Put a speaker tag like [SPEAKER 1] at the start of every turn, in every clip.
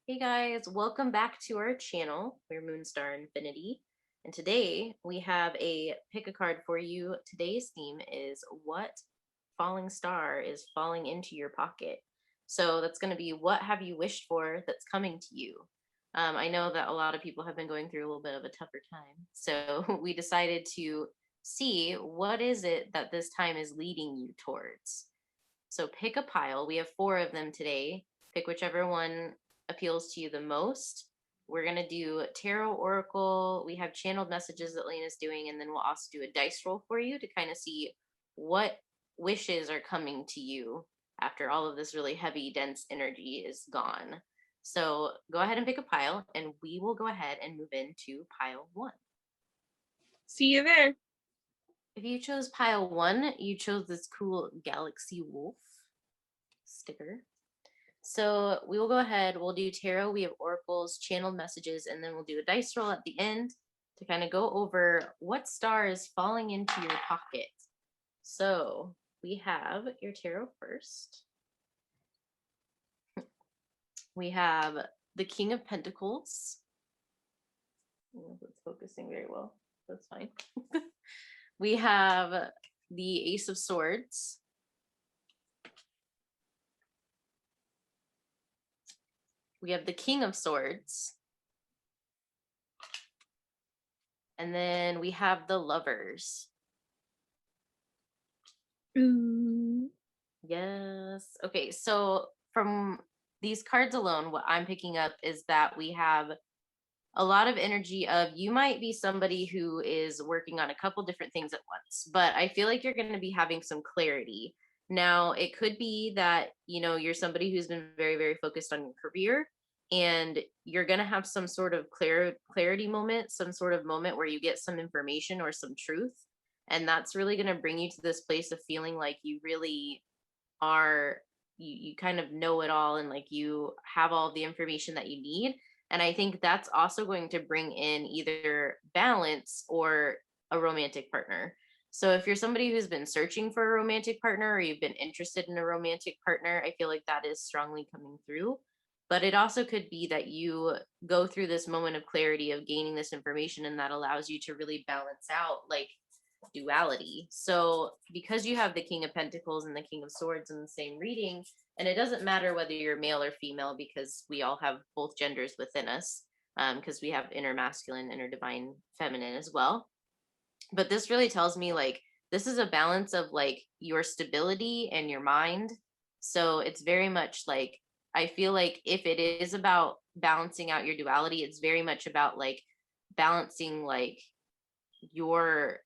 [SPEAKER 1] Hey guys, welcome back to our channel. We're Moonstar Infinity, and today we have a pick a card for you. Today's theme is what falling star is falling into your pocket. So that's going to be what have you wished for that's coming to you. I know that a lot of people have been going through a little bit of a tougher time, so we decided to see what is it that this time is leading you towards. So pick a pile. We have four of them today. Pick whichever one appeals to you the most. We're going to do tarot oracle. We have channeled messages that Lena's doing, and then we'll also do a dice roll for you to kind of see what wishes are coming to you after all of this really heavy, dense energy is gone. So go ahead and pick a pile, and we will go ahead and move into pile one.
[SPEAKER 2] See you there.
[SPEAKER 1] If you chose pile one, you chose this cool galaxy wolf sticker. So we will go ahead, we'll do tarot, we have oracles, channeled messages, and then we'll do a dice roll at the end to kind of go over what star is falling into your pocket. So we have your tarot first. We have the King of Pentacles. I don't know if it's focusing very well. That's fine. We have the Ace of Swords. We have the King of Swords. And then we have the Lovers.
[SPEAKER 2] Ooh.
[SPEAKER 1] Yes. Okay, so from these cards alone, what I'm picking up is that we have a lot of energy of you might be somebody who is working on a couple different things at once, but I feel like you're going to be having some clarity. Now, it could be that, you're somebody who's been very, very focused on your career and you're going to have some sort of clarity moment, some sort of moment where you get some information or some truth. And that's really going to bring you to this place of feeling like you really are, you kind of know it all and like you have all the information that you need. And I think that's also going to bring in either balance or a romantic partner. So if you're somebody who's been searching for a romantic partner or you've been interested in a romantic partner, I feel like that is strongly coming through. But it also could be that you go through this moment of clarity of gaining this information and that allows you to really balance out like duality. So because you have the King of Pentacles and the King of Swords in the same reading, and it doesn't matter whether you're male or female because we all have both genders within us, because we have inner masculine, inner divine feminine as well. But this really tells me like this is a balance of like your stability and your mind. So it's very much like I feel like if it is about balancing out your duality, it's very much about like balancing like your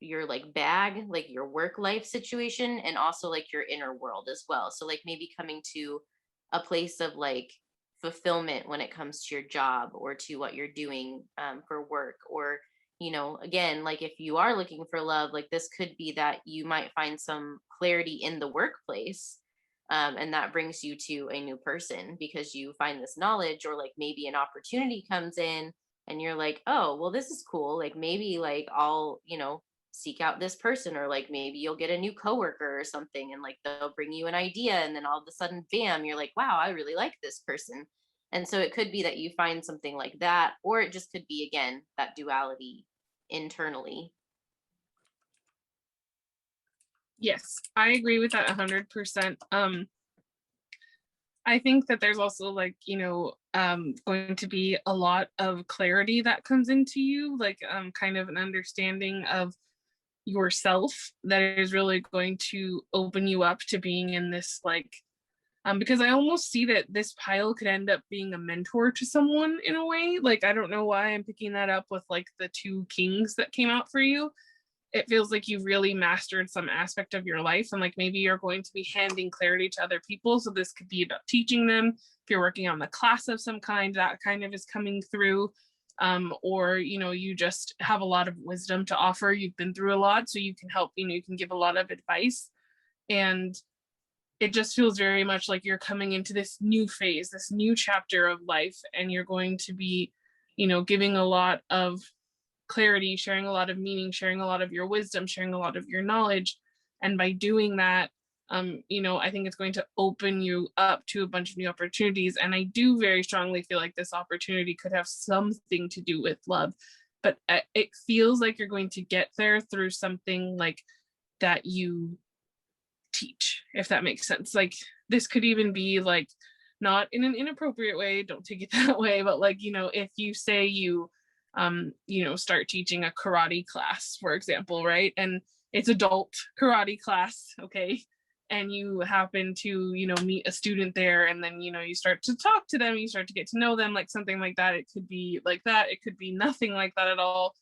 [SPEAKER 1] like bag, like your work life situation, and also like your inner world as well. So like maybe coming to a place of like fulfillment when it comes to your job or to what you're doing for work, or again, like if you are looking for love, like this could be that you might find some clarity in the workplace, and that brings you to a new person because you find this knowledge, or like maybe an opportunity comes in and you're like, oh well, this is cool, like maybe like I'll seek out this person, or like maybe you'll get a new coworker or something and like they'll bring you an idea and then all of a sudden bam, you're like, wow, I really like this person. And so it could be that you find something like that, or it just could be again that duality internally.
[SPEAKER 2] Yes, I agree with that 100%. I think that there's also like, going to be a lot of clarity that comes into you, like kind of an understanding of yourself that is really going to open you up to being in this like because I almost see that this pile could end up being a mentor to someone in a way. Like I don't know why I'm picking that up with like the two kings that came out for you. It feels like you've really mastered some aspect of your life, and like maybe you're going to be handing clarity to other people. So this could be about teaching them. If you're working on the class of some kind, that kind of is coming through. Or you just have a lot of wisdom to offer. You've been through a lot, so you can help. You can give a lot of advice, and it just feels very much like you're coming into this new phase, this new chapter of life, and you're going to be giving a lot of clarity, sharing a lot of meaning, sharing a lot of your wisdom, sharing a lot of your knowledge. And by doing that, I think it's going to open you up to a bunch of new opportunities. And I do very strongly feel like this opportunity could have something to do with love, but it feels like you're going to get there through something like that you teach, if that makes sense. Like this could even be like not in an inappropriate way, don't take it that way, but like, if you say you start teaching a karate class, for example, right? And it's adult karate class, okay? And you happen to, meet a student there, and then, you start to talk to them, you start to get to know them, like something like that. It could be like that. It could be nothing like that at all.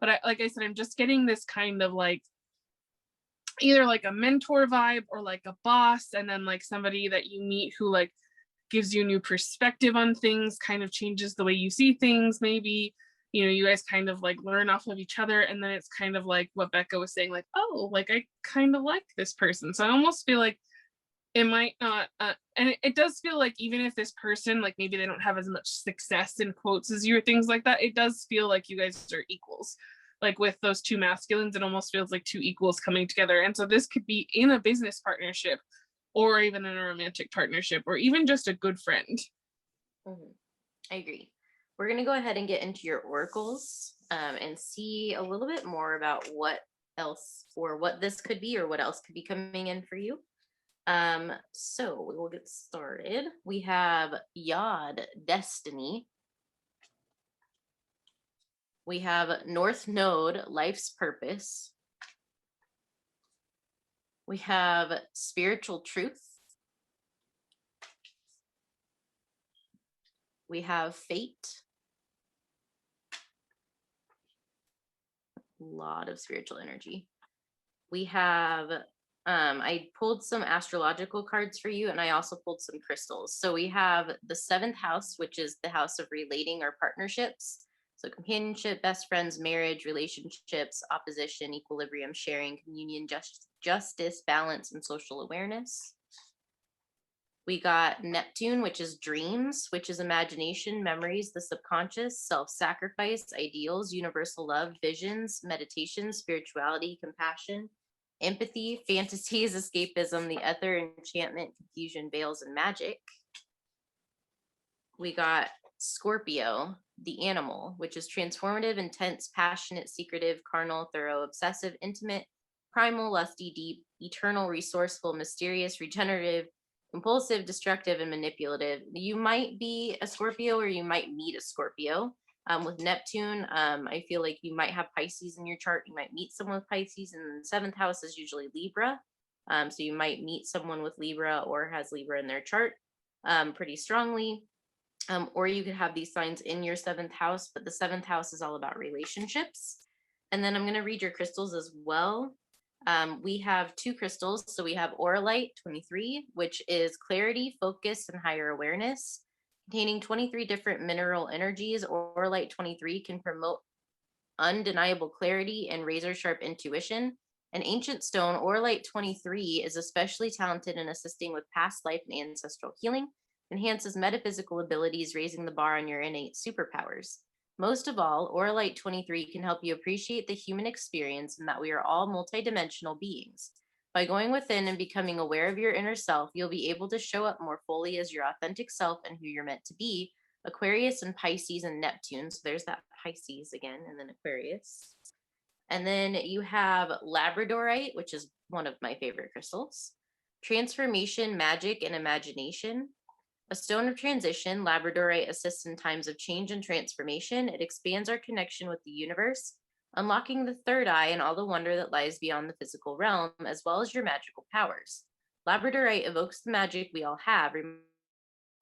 [SPEAKER 2] But like I said, I'm just getting this kind of like either like a mentor vibe or like a boss, and then like somebody that you meet who like gives you new perspective on things, kind of changes the way you see things. Maybe you guys kind of like learn off of each other, and then it's kind of like what Becca was saying, like, oh, like I kind of like this person. So I almost feel like it might not and it does feel like even if this person, like maybe they don't have as much success in quotes as you or things like that, it does feel like you guys are equals. Like with those two masculines, it almost feels like two equals coming together. And so this could be in a business partnership, or even in a romantic partnership, or even just a good friend.
[SPEAKER 1] Mm-hmm. I agree. We're going to go ahead and get into your oracles and see a little bit more about what else, or what this could be, or what else could be coming in for you. So we will get started. We have Yod, Destiny. We have North Node, Life's Purpose. We have Spiritual Truth. We have Fate. A lot of spiritual energy. We have I pulled some astrological cards for you, and I also pulled some crystals. So we have the 7th house, which is the house of relating or partnerships. So companionship, best friends, marriage, relationships, opposition, equilibrium, sharing, communion, justice, balance, and social awareness. We got Neptune, which is dreams, which is imagination, memories, the subconscious, self-sacrifice, ideals, universal love, visions, meditation, spirituality, compassion, empathy, fantasies, escapism, the ether, enchantment, confusion, veils, and magic. We got Scorpio, the animal, which is transformative, intense, passionate, secretive, carnal, thorough, obsessive, intimate, primal, lusty, deep, eternal, resourceful, mysterious, regenerative, impulsive, destructive, and manipulative. You might be a Scorpio, or you might meet a Scorpio. With Neptune, I feel like you might have Pisces in your chart. You might meet someone with Pisces, and the 7th house is usually Libra. So you might meet someone with Libra or has Libra in their chart pretty strongly. Or you could have these signs in your 7th house, but the 7th house is all about relationships. And then I'm going to read your crystals as well. We have 2 crystals. So we have Auralite 23, which is clarity, focus, and higher awareness. Containing 23 different mineral energies, Auralite 23 can promote undeniable clarity and razor sharp intuition. An ancient stone, Auralite 23 is especially talented in assisting with past life and ancestral healing, enhances metaphysical abilities, raising the bar on your innate superpowers. Most of all, Auralite 23 can help you appreciate the human experience and that we are all multidimensional beings. By going within and becoming aware of your inner self, you'll be able to show up more fully as your authentic self and who you're meant to be. Aquarius and Pisces and Neptune. So there's that Pisces again, and then Aquarius. And then you have Labradorite, which is one of my favorite crystals. Transformation, magic, and imagination. A stone of transition, Labradorite assists in times of change and transformation. It expands our connection with the universe, unlocking the third eye and all the wonder that lies beyond the physical realm, as well as your magical powers. Labradorite evokes the magic we all have,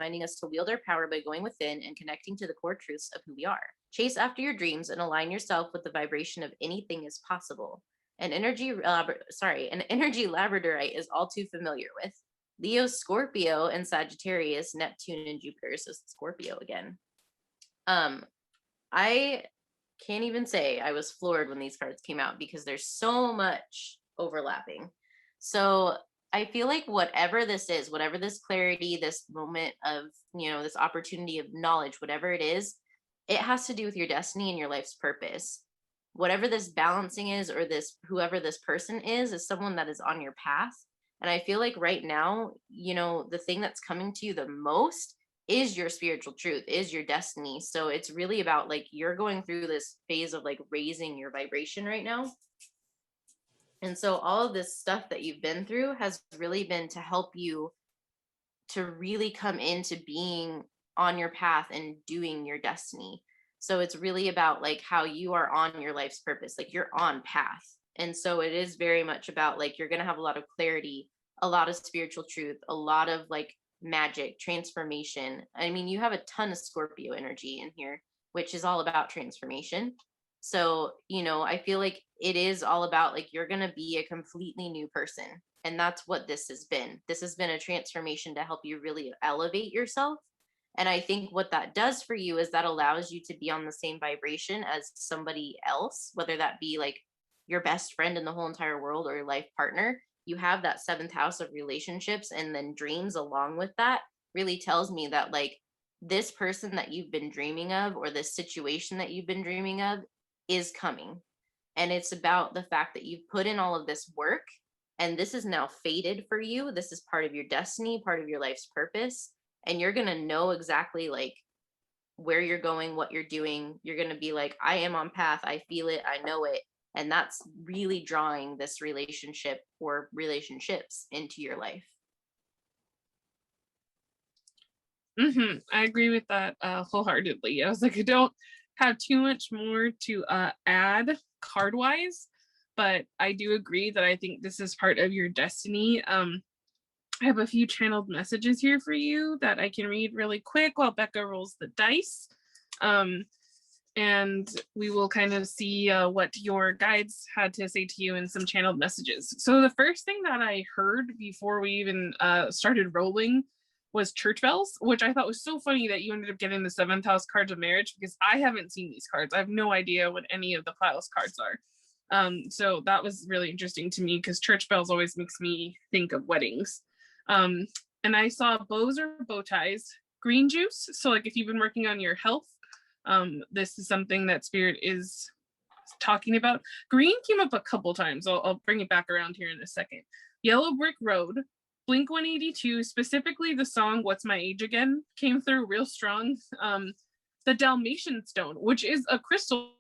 [SPEAKER 1] reminding us to wield our power by going within and connecting to the core truths of who we are. Chase after your dreams and align yourself with the vibration of anything is possible. An energy Labradorite is all too familiar with. Leo, Scorpio, and Sagittarius, Neptune, and Jupiter. So Scorpio again. I can't even say I was floored when these cards came out because there's so much overlapping. So I feel like whatever this is, whatever this clarity, this moment of, this opportunity of knowledge, whatever it is, it has to do with your destiny and your life's purpose. Whatever this balancing is, or whoever this person is someone that is on your path. And I feel like right now, the thing that's coming to you the most is your spiritual truth, is your destiny. So it's really about like you're going through this phase of like raising your vibration right now. And so all of this stuff that you've been through has really been to help you to really come into being on your path and doing your destiny. So it's really about like how you are on your life's purpose, like you're on path. And so it is very much about like you're going to have a lot of clarity, a lot of spiritual truth, a lot of like magic, transformation. I mean, you have a ton of Scorpio energy in here, which is all about transformation. So, I feel like it is all about like you're going to be a completely new person. And that's what this has been. This has been a transformation to help you really elevate yourself. And I think what that does for you is that allows you to be on the same vibration as somebody else, whether that be like your best friend in the whole entire world or your life partner. You have that seventh house of relationships and then dreams along with that really tells me that like this person that you've been dreaming of or this situation that you've been dreaming of is coming. And it's about the fact that you've put in all of this work and this is now fated for you. This is part of your destiny, part of your life's purpose. And you're going to know exactly like where you're going, what you're doing. You're going to be like, I am on path. I feel it. I know it. And that's really drawing this relationship or relationships into your life.
[SPEAKER 2] I agree with that wholeheartedly. I was like, I don't have too much more to add card wise, but I do agree that I think this is part of your destiny. I have a few channeled messages here for you that I can read really quick while Becca rolls the dice. And we will kind of see what your guides had to say to you in some channeled messages. So the first thing that I heard before we even started rolling was church bells, which I thought was so funny that you ended up getting the seventh house cards of marriage, because I haven't seen these cards. I have no idea what any of the Plios cards are. So that was really interesting to me because church bells always makes me think of weddings. And I saw bows or bow ties, green juice. So like if you've been working on your health, this is something that Spirit is talking about. Green came up a couple times. I'll bring it back around here in a second. Yellow Brick Road, Blink 182, specifically the song What's My Age Again came through real strong. The Dalmatian Stone, which is a crystal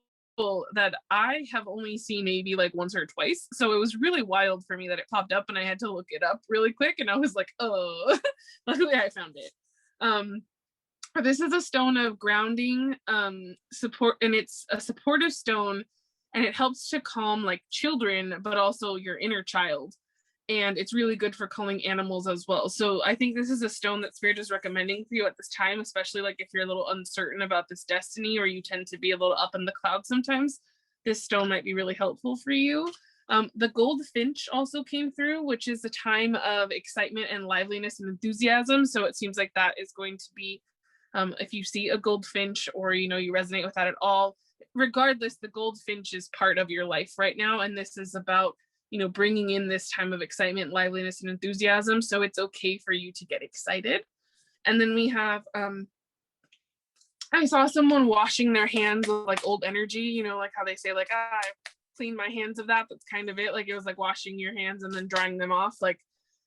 [SPEAKER 2] that I have only seen maybe like once or twice. So it was really wild for me that it popped up and I had to look it up really quick. And I was like, oh, luckily I found it. This is a stone of grounding, support, and it's a supportive stone, and it helps to calm like children, but also your inner child. And it's really good for calming animals as well. So I think this is a stone that Spirit is recommending for you at this time, especially like if you're a little uncertain about this destiny or you tend to be a little up in the clouds sometimes. This stone might be really helpful for you. The goldfinch also came through, which is a time of excitement and liveliness and enthusiasm. So it seems like that is going to be, if you see a goldfinch or, you resonate with that at all, regardless, the goldfinch is part of your life right now. And this is about, bringing in this time of excitement, liveliness, and enthusiasm. So it's okay for you to get excited. And then we have, I saw someone washing their hands with like old energy, like how they say like, I cleaned my hands of that. That's kind of it. Like it was like washing your hands and then drying them off. Like,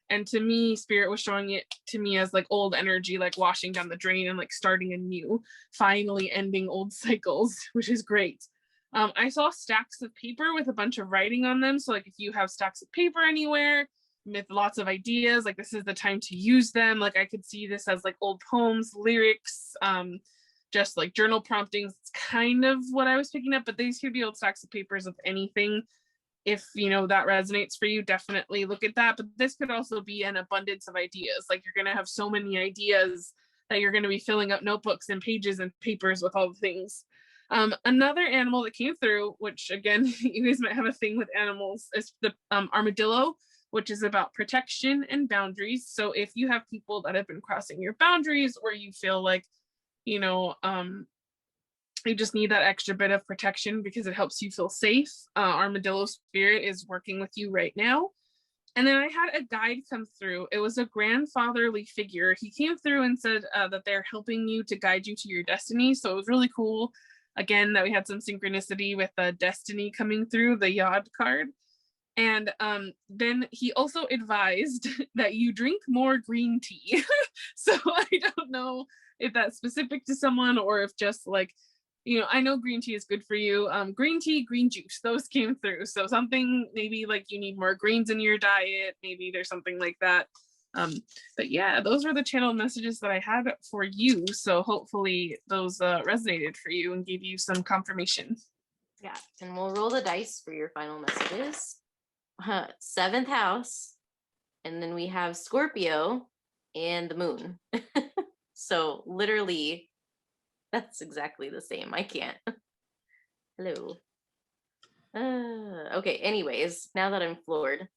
[SPEAKER 2] and to me, Spirit was showing it to me as like old energy, like washing down the drain and like starting anew, finally ending old cycles, which is great. I saw stacks of paper with a bunch of writing on them. So like if you have stacks of paper anywhere with lots of ideas, like this is the time to use them. Like I could see this as like old poems, lyrics, just like journal promptings. It's kind of what I was picking up, but these could be old stacks of papers of anything. If that resonates for you, definitely look at that. But this could also be an abundance of ideas. Like you're going to have so many ideas that you're going to be filling up notebooks and pages and papers with all the things. Another animal that came through, which again, you guys might have a thing with animals, is the armadillo, which is about protection and boundaries. So if you have people that have been crossing your boundaries, or you feel like, you just need that extra bit of protection because it helps you feel safe, Armadillo Spirit is working with you right now. And then I had a guide come through. It was a grandfatherly figure. He came through and said that they're helping you to guide you to your destiny. So it was really cool, again, that we had some synchronicity with Destiny coming through, the Yod card. And then he also advised that you drink more green tea. So I don't know if that's specific to someone or if just like, I know green tea is good for you. Green tea, green juice, those came through. So something maybe like you need more greens in your diet. Maybe there's something like that. But yeah, those were the channel messages that I had for you. So hopefully those resonated for you and gave you some confirmation.
[SPEAKER 1] Yeah, and we'll roll the dice for your final messages. Seventh house, and then we have Scorpio and the moon. So literally, that's exactly the same. I can't. Hello. Okay, anyways, now that I'm floored.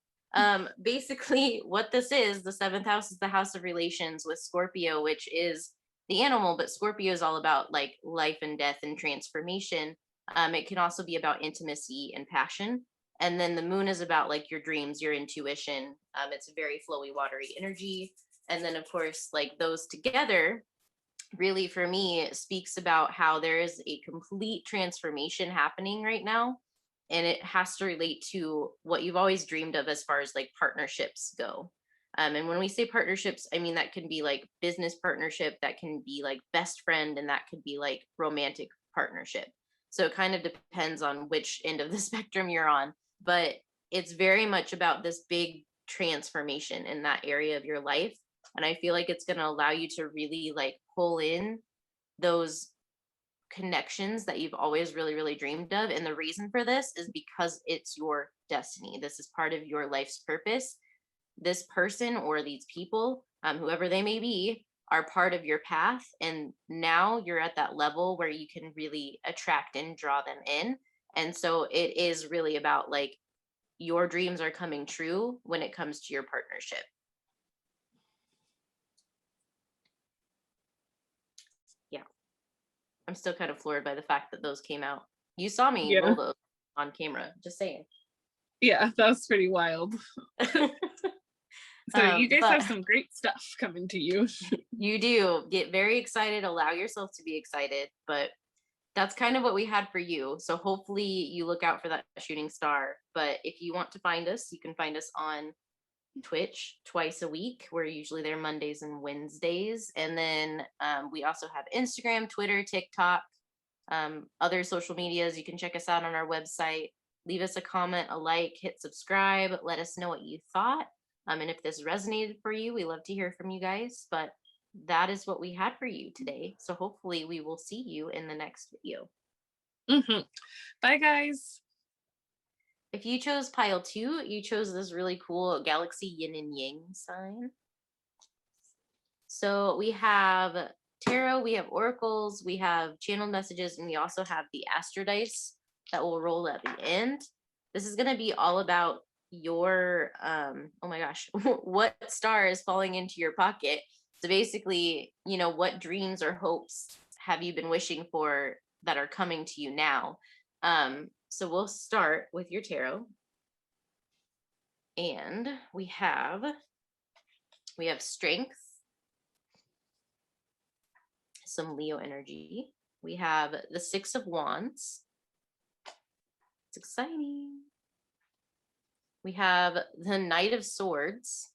[SPEAKER 1] Basically what this is, the seventh house is the house of relations with Scorpio, which is the animal, but Scorpio is all about like life and death and transformation. It can also be about intimacy and passion. And then the moon is about like your dreams, your intuition. It's a very flowy, watery energy. And then of course, like those together really for me speaks about how there is a complete transformation happening right now, and it has to relate to what you've always dreamed of as far as like partnerships go. And when we say partnerships, I mean that can be like business partnership, that can be like best friend, and that could be like romantic partnership. So it kind of depends on which end of the spectrum you're on, but it's very much about this big transformation in that area of your life. And I feel like it's going to allow you to really like pull in those connections that you've always really, really dreamed of. And the reason for this is because it's your destiny. This is part of your life's purpose. This person or these people, whoever they may be, are part of your path. And now you're at that level where you can really attract and draw them in. And so it is really about like your dreams are coming true when it comes to your partnership. Yeah. I'm still kind of floored by the fact that those came out. You saw me
[SPEAKER 2] Yeah.
[SPEAKER 1] roll those on camera, just saying.
[SPEAKER 2] Yeah, that's pretty wild. So you guys
[SPEAKER 1] But
[SPEAKER 2] have some great stuff coming to you.
[SPEAKER 1] you do get very excited, allow yourself to be excited, but that's kind of what we had for you. So hopefully you look out for that shooting star. But if you want to find us, you can find us on Twitch twice a week. We're usually there Mondays and Wednesdays. And then we also have Instagram, Twitter, TikTok, other social medias. You can check us out on our website. Leave us a comment, a like, hit subscribe. Let us know what you thought. And if this resonated for you, we love to hear from you guys. But that is what we had for you today. So hopefully we will see you in the next video.
[SPEAKER 2] Bye, guys.
[SPEAKER 1] If you chose pile 2, you chose this really cool galaxy yin and yang sign. So we have tarot, we have oracles, we have channel messages, and we also have the astro dice that will roll at the end. This is going to be all about your oh my gosh, what star is falling into your pocket. So basically, what dreams or hopes have you been wishing for that are coming to you now? So we'll start with your tarot. And we have strength, some Leo energy. We have the 6 of Wands. It's exciting. We have the Knight of Swords.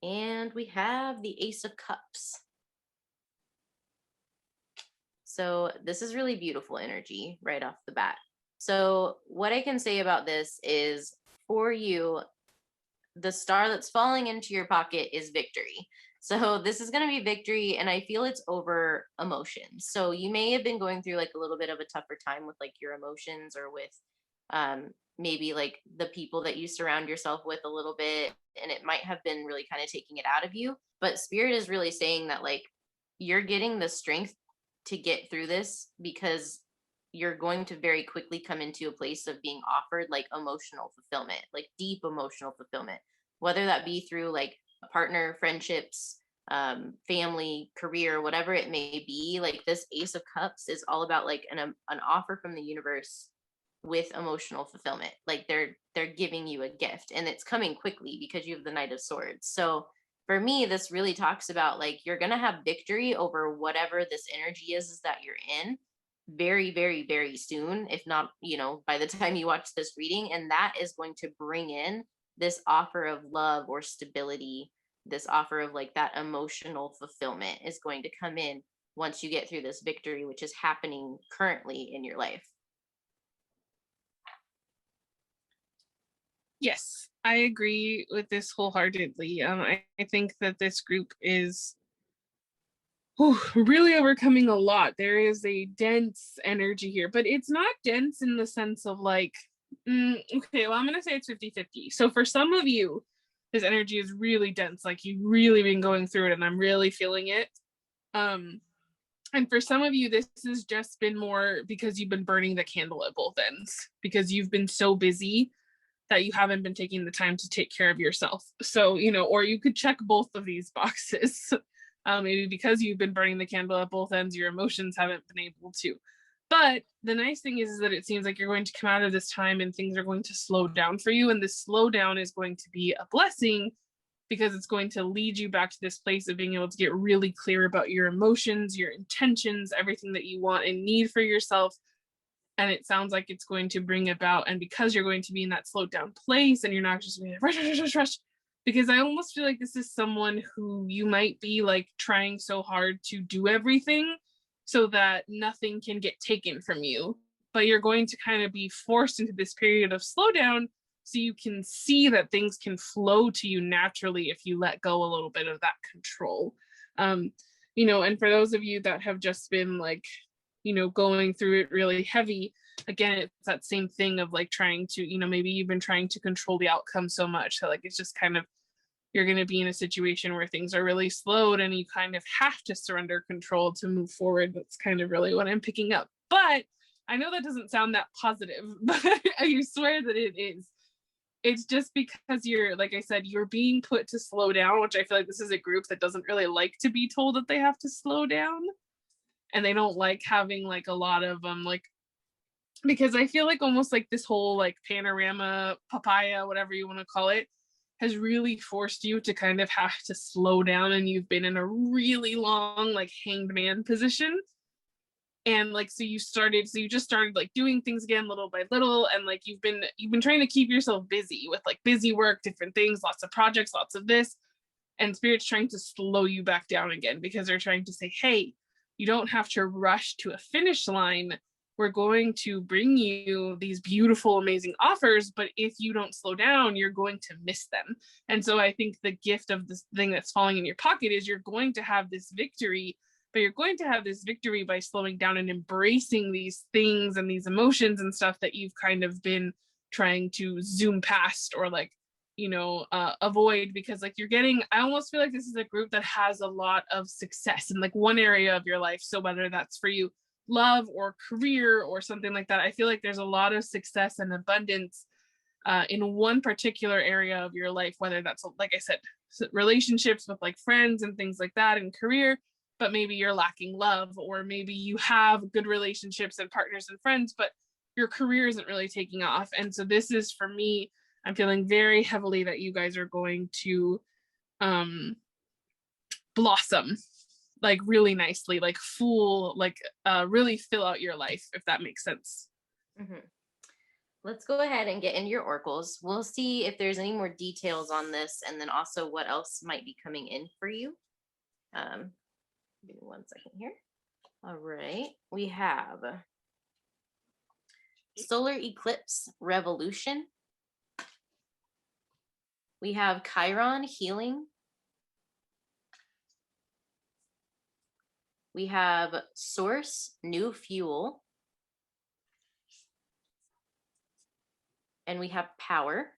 [SPEAKER 1] And we have the Ace of Cups. So this is really beautiful energy right off the bat. So what I can say about this is, for you, the star that's falling into your pocket is victory. So this is going to be victory, and I feel it's over emotions. So you may have been going through like a little bit of a tougher time with like your emotions, or with maybe like the people that you surround yourself with a little bit, and it might have been really kind of taking it out of you. But Spirit is really saying that like you're getting the strength to get through this, because you're going to very quickly come into a place of being offered like emotional fulfillment, like deep emotional fulfillment, whether that be through like a partner, friendships, family, career, whatever it may be. Like this Ace of Cups is all about like an offer from the universe with emotional fulfillment. Like they're giving you a gift, and it's coming quickly because you have the Knight of Swords. So for me, this really talks about like you're gonna have victory over whatever this energy is that you're in. very, very, very soon, if not, by the time you watch this reading. And that is going to bring in this offer of love or stability, this offer of like that emotional fulfillment is going to come in once you get through this victory, which is happening currently in your life.
[SPEAKER 2] Yes, I agree with this wholeheartedly. I think that this group is really overcoming a lot. There is a dense energy here, but it's not dense in the sense of like, okay, well, I'm going to say it's 50-50. So for some of you, this energy is really dense, like you've really been going through it, and I'm really feeling it. And for some of you, this has just been more because you've been burning the candle at both ends, because you've been so busy that you haven't been taking the time to take care of yourself. So, or you could check both of these boxes. Maybe because you've been burning the candle at both ends, your emotions haven't been able to. But the nice thing is that it seems like you're going to come out of this time and things are going to slow down for you. And this slowdown is going to be a blessing because it's going to lead you back to this place of being able to get really clear about your emotions, your intentions, everything that you want and need for yourself. And it sounds like it's going to bring about, and because you're going to be in that slowed down place and you're not just going to rush, because I almost feel like this is someone who you might be like trying so hard to do everything so that nothing can get taken from you, but you're going to kind of be forced into this period of slowdown so you can see that things can flow to you naturally if you let go a little bit of that control. And for those of you that have just been like, going through it really heavy, again, it's that same thing of like trying to, maybe you've been trying to control the outcome so much that like it's just kind of, you're going to be in a situation where things are really slowed and you kind of have to surrender control to move forward. That's kind of really what I'm picking up. But I know that doesn't sound that positive, but I swear that it is. It's just because you're, like I said, you're being put to slow down, which I feel like this is a group that doesn't really like to be told that they have to slow down. And they don't like having like a lot of like, because I feel like almost like this whole like panorama, papaya, whatever you want to call it, has really forced you to kind of have to slow down, and you've been in a really long like hanged man position. And like so you just started like doing things again little by little, and like you've been trying to keep yourself busy with like busy work, different things, lots of projects, lots of this, and spirit's trying to slow you back down again because they're trying to say, hey, you don't have to rush to a finish line. We're going to bring you these beautiful, amazing offers, but if you don't slow down, you're going to miss them. And so I think the gift of this thing that's falling in your pocket is you're going to have this victory, but you're going to have this victory by slowing down and embracing these things and these emotions and stuff that you've kind of been trying to zoom past or like avoid, because like I almost feel like this is a group that has a lot of success in like one area of your life. So whether that's for you love or career or something like that, I feel like there's a lot of success and abundance in one particular area of your life, whether that's, like I said, relationships with like friends and things like that, and career, but maybe you're lacking love, or maybe you have good relationships and partners and friends, but your career isn't really taking off. And so this is, for me, I'm feeling very heavily that you guys are going to blossom like really nicely, like really fill out your life, if that makes sense.
[SPEAKER 1] Mm-hmm. Let's go ahead and get into your oracles. We'll see if there's any more details on this, and then also what else might be coming in for you. Give me 1 second here. All right. We have solar eclipse revolution. We have Chiron healing. We have source new fuel. And we have power.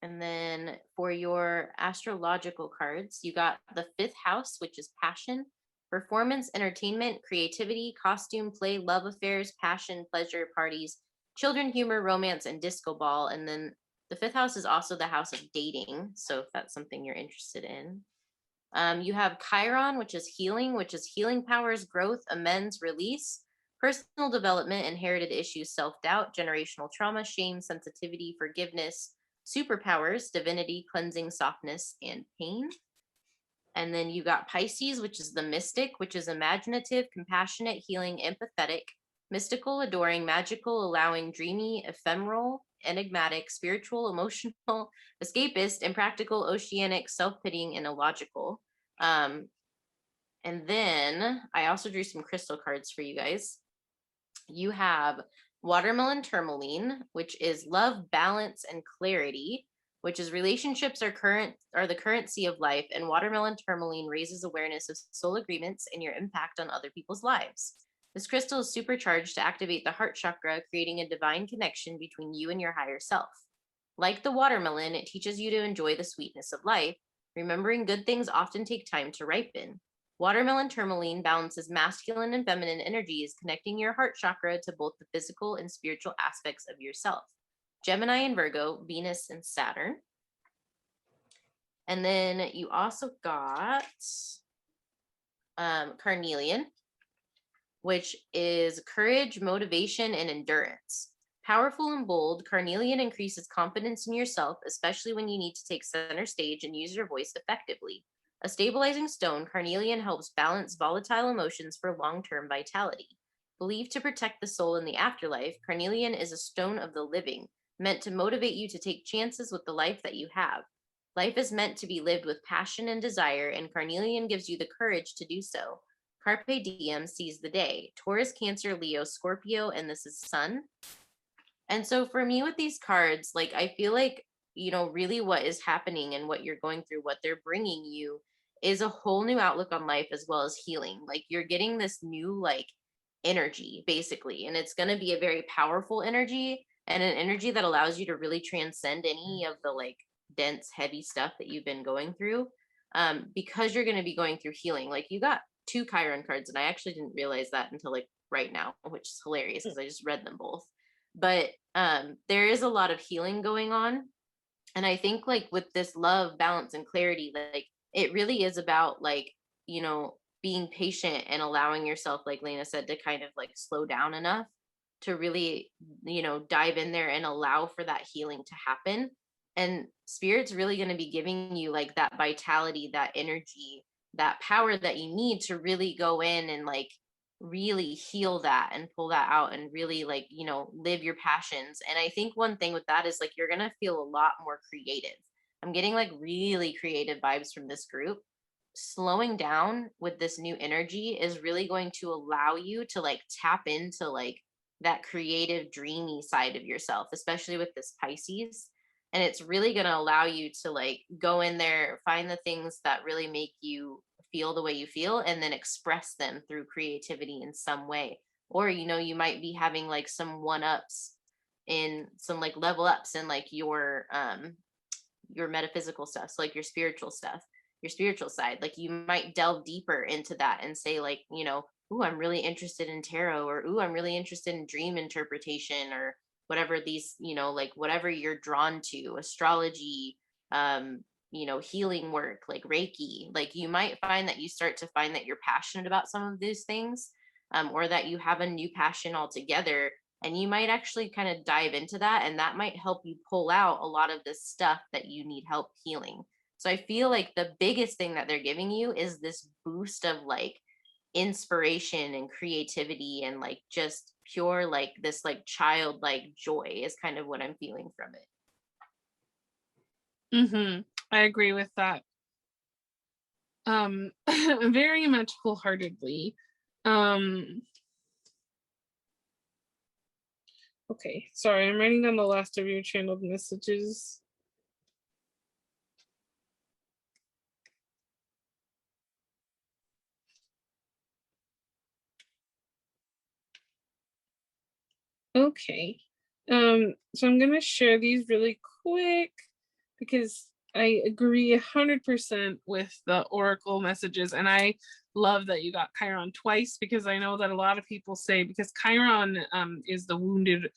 [SPEAKER 1] And then for your astrological cards, you got the 5th house, which is passion, performance, entertainment, creativity, costume, play, love affairs, passion, pleasure, parties, children, humor, romance, and disco ball. And then the 5th house is also the house of dating. So if that's something you're interested in. You have Chiron, which is healing powers, growth, amends, release, personal development, inherited issues, self-doubt, generational trauma, shame, sensitivity, forgiveness, superpowers, divinity, cleansing, softness, and pain. And then you got Pisces, which is the mystic, which is imaginative, compassionate, healing, empathetic, mystical, adoring, magical, allowing, dreamy, ephemeral, enigmatic, spiritual, emotional, escapist, impractical, oceanic, self-pitying, and illogical. And then I also drew some crystal cards for you guys. You have watermelon tourmaline, which is love, balance, and clarity, which is relationships are the currency of life, and watermelon tourmaline raises awareness of soul agreements and your impact on other people's lives. This crystal is supercharged to activate the heart chakra, creating a divine connection between you and your higher self. Like the watermelon, it teaches you to enjoy the sweetness of life. Remembering good things often take time to ripen. Watermelon tourmaline balances masculine and feminine energies, connecting your heart chakra to both the physical and spiritual aspects of yourself. Gemini and Virgo, Venus and Saturn. And then you also got carnelian, which is courage, motivation, and endurance. Powerful and bold, carnelian increases confidence in yourself, especially when you need to take center stage and use your voice effectively. A stabilizing stone, carnelian helps balance volatile emotions for long-term vitality. Believed to protect the soul in the afterlife, carnelian is a stone of the living, meant to motivate you to take chances with the life that you have. Life is meant to be lived with passion and desire, and carnelian gives you the courage to do so. Carpe diem, seize the day. Taurus, Cancer, Leo, Scorpio, and this is Sun. And so for me with these cards, like I feel like, really what is happening and what you're going through, what they're bringing you is a whole new outlook on life as well as healing. Like you're getting this new like energy basically, and it's going to be a very powerful energy and an energy that allows you to really transcend any of the like dense, heavy stuff that you've been going through. Because you're going to be going through healing. Like you got two Chiron cards, and I actually didn't realize that until like right now, which is hilarious because I just read them both. But there is a lot of healing going on, and I think like with this love, balance, and clarity, like it really is about like being patient and allowing yourself, like Lena said, to kind of like slow down enough to really dive in there and allow for that healing to happen. And spirit's really going to be giving you like that vitality, that energy, that power that you need to really go in and like really heal that and pull that out and really like live your passions. And I think one thing with that is like you're going to feel a lot more creative. I'm getting like really creative vibes from this group. Slowing down with this new energy is really going to allow you to like tap into like that creative dreamy side of yourself, especially with this Pisces. And it's really going to allow you to like go in there, find the things that really make you feel the way you feel, and then express them through creativity in some way. Or you might be having like some one ups in some like level ups in like your metaphysical stuff, so like your spiritual stuff, your spiritual side. Like you might delve deeper into that and say like ooh, I'm really interested in tarot, or ooh, I'm really interested in dream interpretation, or whatever these like whatever you're drawn to, astrology, healing work like Reiki. Like you might find that you start to find that you're passionate about some of these things, or that you have a new passion altogether, and you might actually kind of dive into that, and that might help you pull out a lot of this stuff that you need help healing. So I feel like the biggest thing that they're giving you is this boost of like inspiration and creativity and like just pure like this like childlike joy is kind of what I'm feeling from it.
[SPEAKER 2] I agree with that. Very much wholeheartedly. Okay, sorry, I'm writing down the last of your channeled messages. Okay. So I'm gonna share these really quick because I agree 100% with the oracle messages, and I love that you got Chiron twice, because I know that a lot of people say, because Chiron is the wounded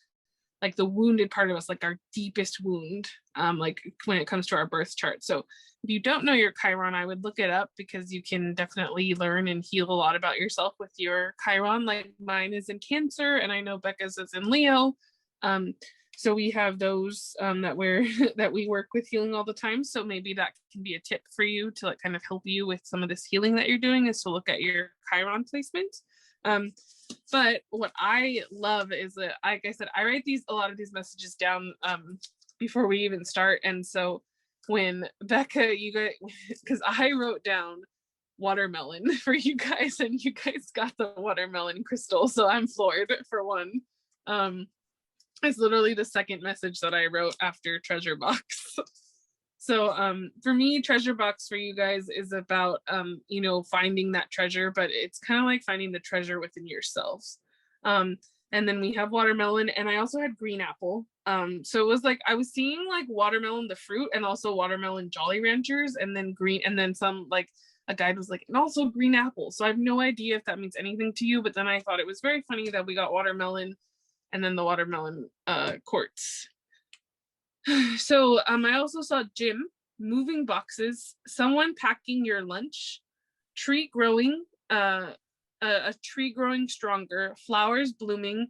[SPEAKER 2] part of us, like our deepest wound, like when it comes to our birth chart. So if you don't know your Chiron, I would look it up, because you can definitely learn and heal a lot about yourself with your Chiron. Like mine is in Cancer, and I know Becca's is in Leo. So we have those that we're that we work with healing all the time. So maybe that can be a tip for you to like kind of help you with some of this healing that you're doing, is to look at your Chiron placement. Um, but what I love is that, like I said, I write a lot of these messages down before we even start. And so when Becca, you guys, because I wrote down watermelon for you guys, and you guys got the watermelon crystal, so I'm floored for one. It's literally the second message that I wrote after treasure box. So for me, treasure box for you guys is about finding that treasure, but it's kind of like finding the treasure within yourselves. And then we have watermelon, and I also had green apple. So it was like I was seeing like watermelon the fruit, and also watermelon Jolly Ranchers, and then green, and then some like a guide was like, and also green apple. So I have no idea if that means anything to you, but then I thought it was very funny that we got watermelon and then the watermelon quartz. So I also saw gym, moving boxes, someone packing your lunch, tree growing, a tree growing stronger, flowers blooming.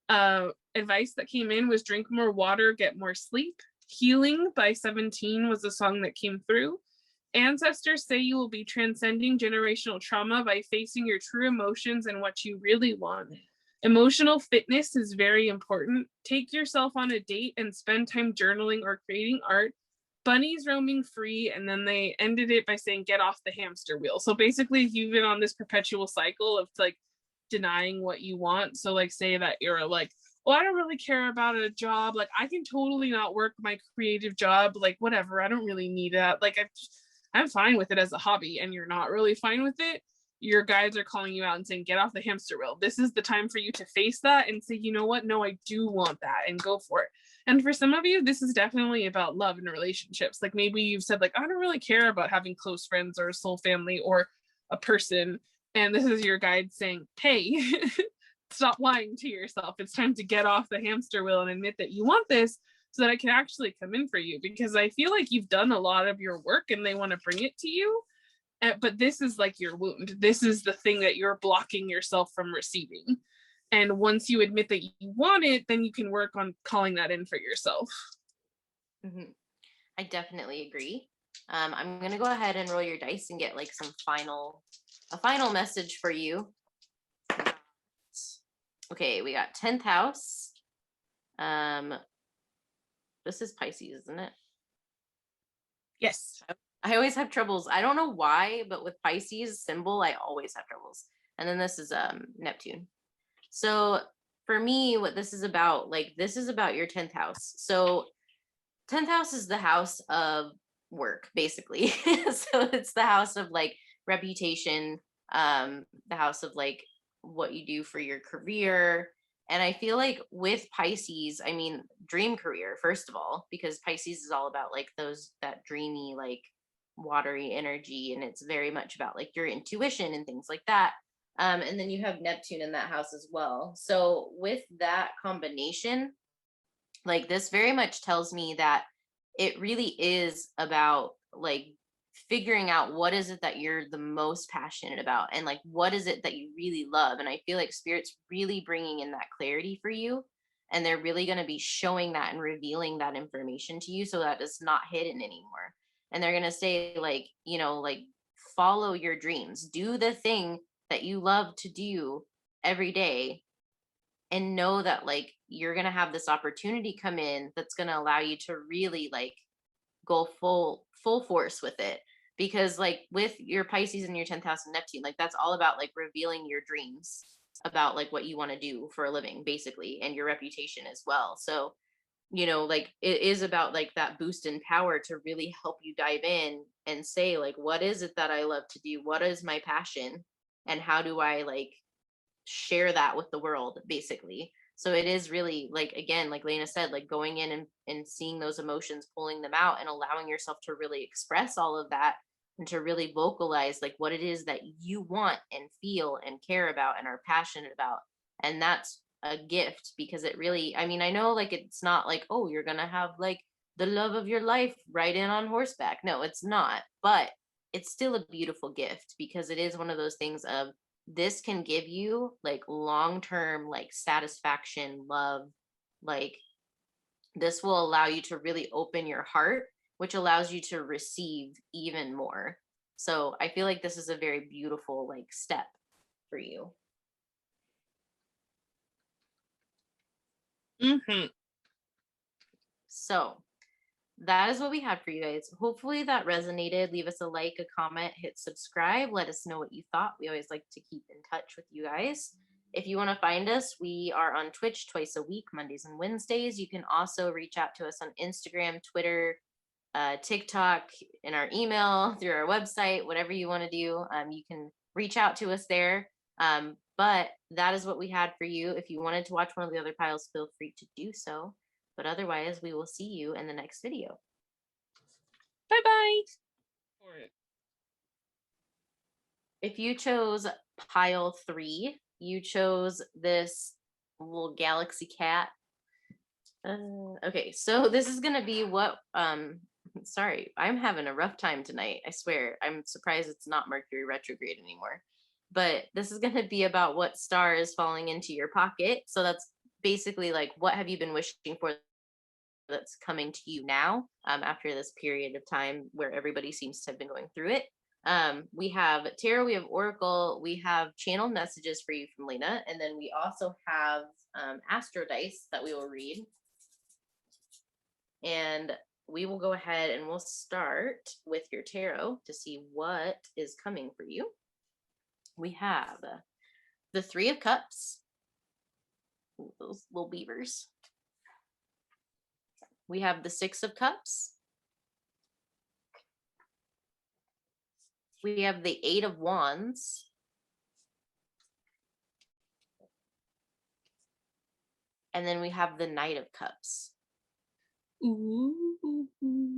[SPEAKER 2] Advice that came in was drink more water, get more sleep. Healing by 17 was the song that came through. Ancestors say you will be transcending generational trauma by facing your true emotions and what you really want. Emotional fitness is very important. Take yourself on a date and spend time journaling or creating art. Bunnies roaming free, and then they ended it by saying get off the hamster wheel. So basically, you've been on this perpetual cycle of like denying what you want. So like say that you're like, well, I don't really care about a job. Like I can totally not work my creative job. Like whatever, I don't really need that. Like I'm fine with it as a hobby, and you're not really fine with it. Your guides are calling you out and saying, get off the hamster wheel. This is the time for you to face that and say, you know what? No, I do want that, and go for it. And for some of you, this is definitely about love and relationships. Like maybe you've said, like, I don't really care about having close friends or a soul family or a person. And this is your guide saying, hey, stop lying to yourself. It's time to get off the hamster wheel and admit that you want this, so that I can actually come in for you. Because I feel like you've done a lot of your work and they want to bring it to you. But this is like your wound. This is the thing that you're blocking yourself from receiving. And once you admit that you want it, then you can work on calling that in for yourself.
[SPEAKER 1] Mm-hmm. I definitely agree. I'm gonna go ahead and roll your dice and get like a final message for you. Okay, we got 10th house. This is Pisces, isn't it?
[SPEAKER 2] Yes.
[SPEAKER 1] I always have troubles. I don't know why, but with Pisces symbol, I always have troubles. And then this is Neptune. So for me, what this is about, like this is about your 10th house. So 10th house is the house of work, basically. So it's the house of like reputation, the house of like what you do for your career. And I feel like with Pisces, I mean, dream career, first of all, because Pisces is all about like that dreamy, like watery energy. And it's very much about like your intuition and things like that. And then you have Neptune in that house as well. So with that combination, like this very much tells me that it really is about like figuring out what is it that you're the most passionate about, and like what is it that you really love. And I feel like spirit's really bringing in that clarity for you, and they're really going to be showing that and revealing that information to you so that it's not hidden anymore. And they're going to say like, like follow your dreams, do the thing that you love to do every day, and know that like you're going to have this opportunity come in that's going to allow you to really like go full force with it. Because like with your Pisces and your 10th house and Neptune, like that's all about like revealing your dreams about like what you want to do for a living basically, and your reputation as well. So like it is about like that boost in power to really help you dive in and say like, what is it that I love to do, what is my passion, and how do I like share that with the world basically. So it is really like, again, like Lena said, like going in and seeing those emotions, pulling them out and allowing yourself to really express all of that, and to really vocalize like what it is that you want and feel and care about and are passionate about. And that's a gift, because it really, I mean, I know like it's not like, oh, you're gonna have like the love of your life right in on horseback. No, it's not. But it's still a beautiful gift, because it is one of those things of, this can give you like long-term like satisfaction, love, like This will allow you to really open your heart, which allows you to receive even more. So I feel like this is a very beautiful like step for you.
[SPEAKER 2] Mm-hmm.
[SPEAKER 1] So that is what we had for you guys. Hopefully that resonated. Leave us a like, a comment, hit subscribe. Let us know what you thought. We always like to keep in touch with you guys. If you want to find us, we are on Twitch twice a week, Mondays and Wednesdays. You can also reach out to us on Instagram, Twitter, TikTok, in our email, through our website, whatever you want to do. You can reach out to us there. But that is what we had for you. If you wanted to watch one of the other piles, feel free to do so. But otherwise, we will see you in the next video.
[SPEAKER 2] Bye-bye.
[SPEAKER 1] If you chose pile 3, you chose this little galaxy cat. Okay, so this is gonna be what sorry, I'm having a rough time tonight. I swear. I'm surprised it's not Mercury retrograde anymore. But this is gonna be about what star is falling into your pocket. So that's basically like, what have you been wishing for that's coming to you now, after this period of time where everybody seems to have been going through it. We have tarot, we have oracle, we have channel messages for you from Lena, and then we also have astro dice that we will read. And we will go ahead and we'll start with your tarot to see what is coming for you. We have the 3 of Cups. Ooh, those little beavers. We have the 6 of Cups. We have the 8 of Wands. And then we have the Knight of Cups.
[SPEAKER 2] Ooh.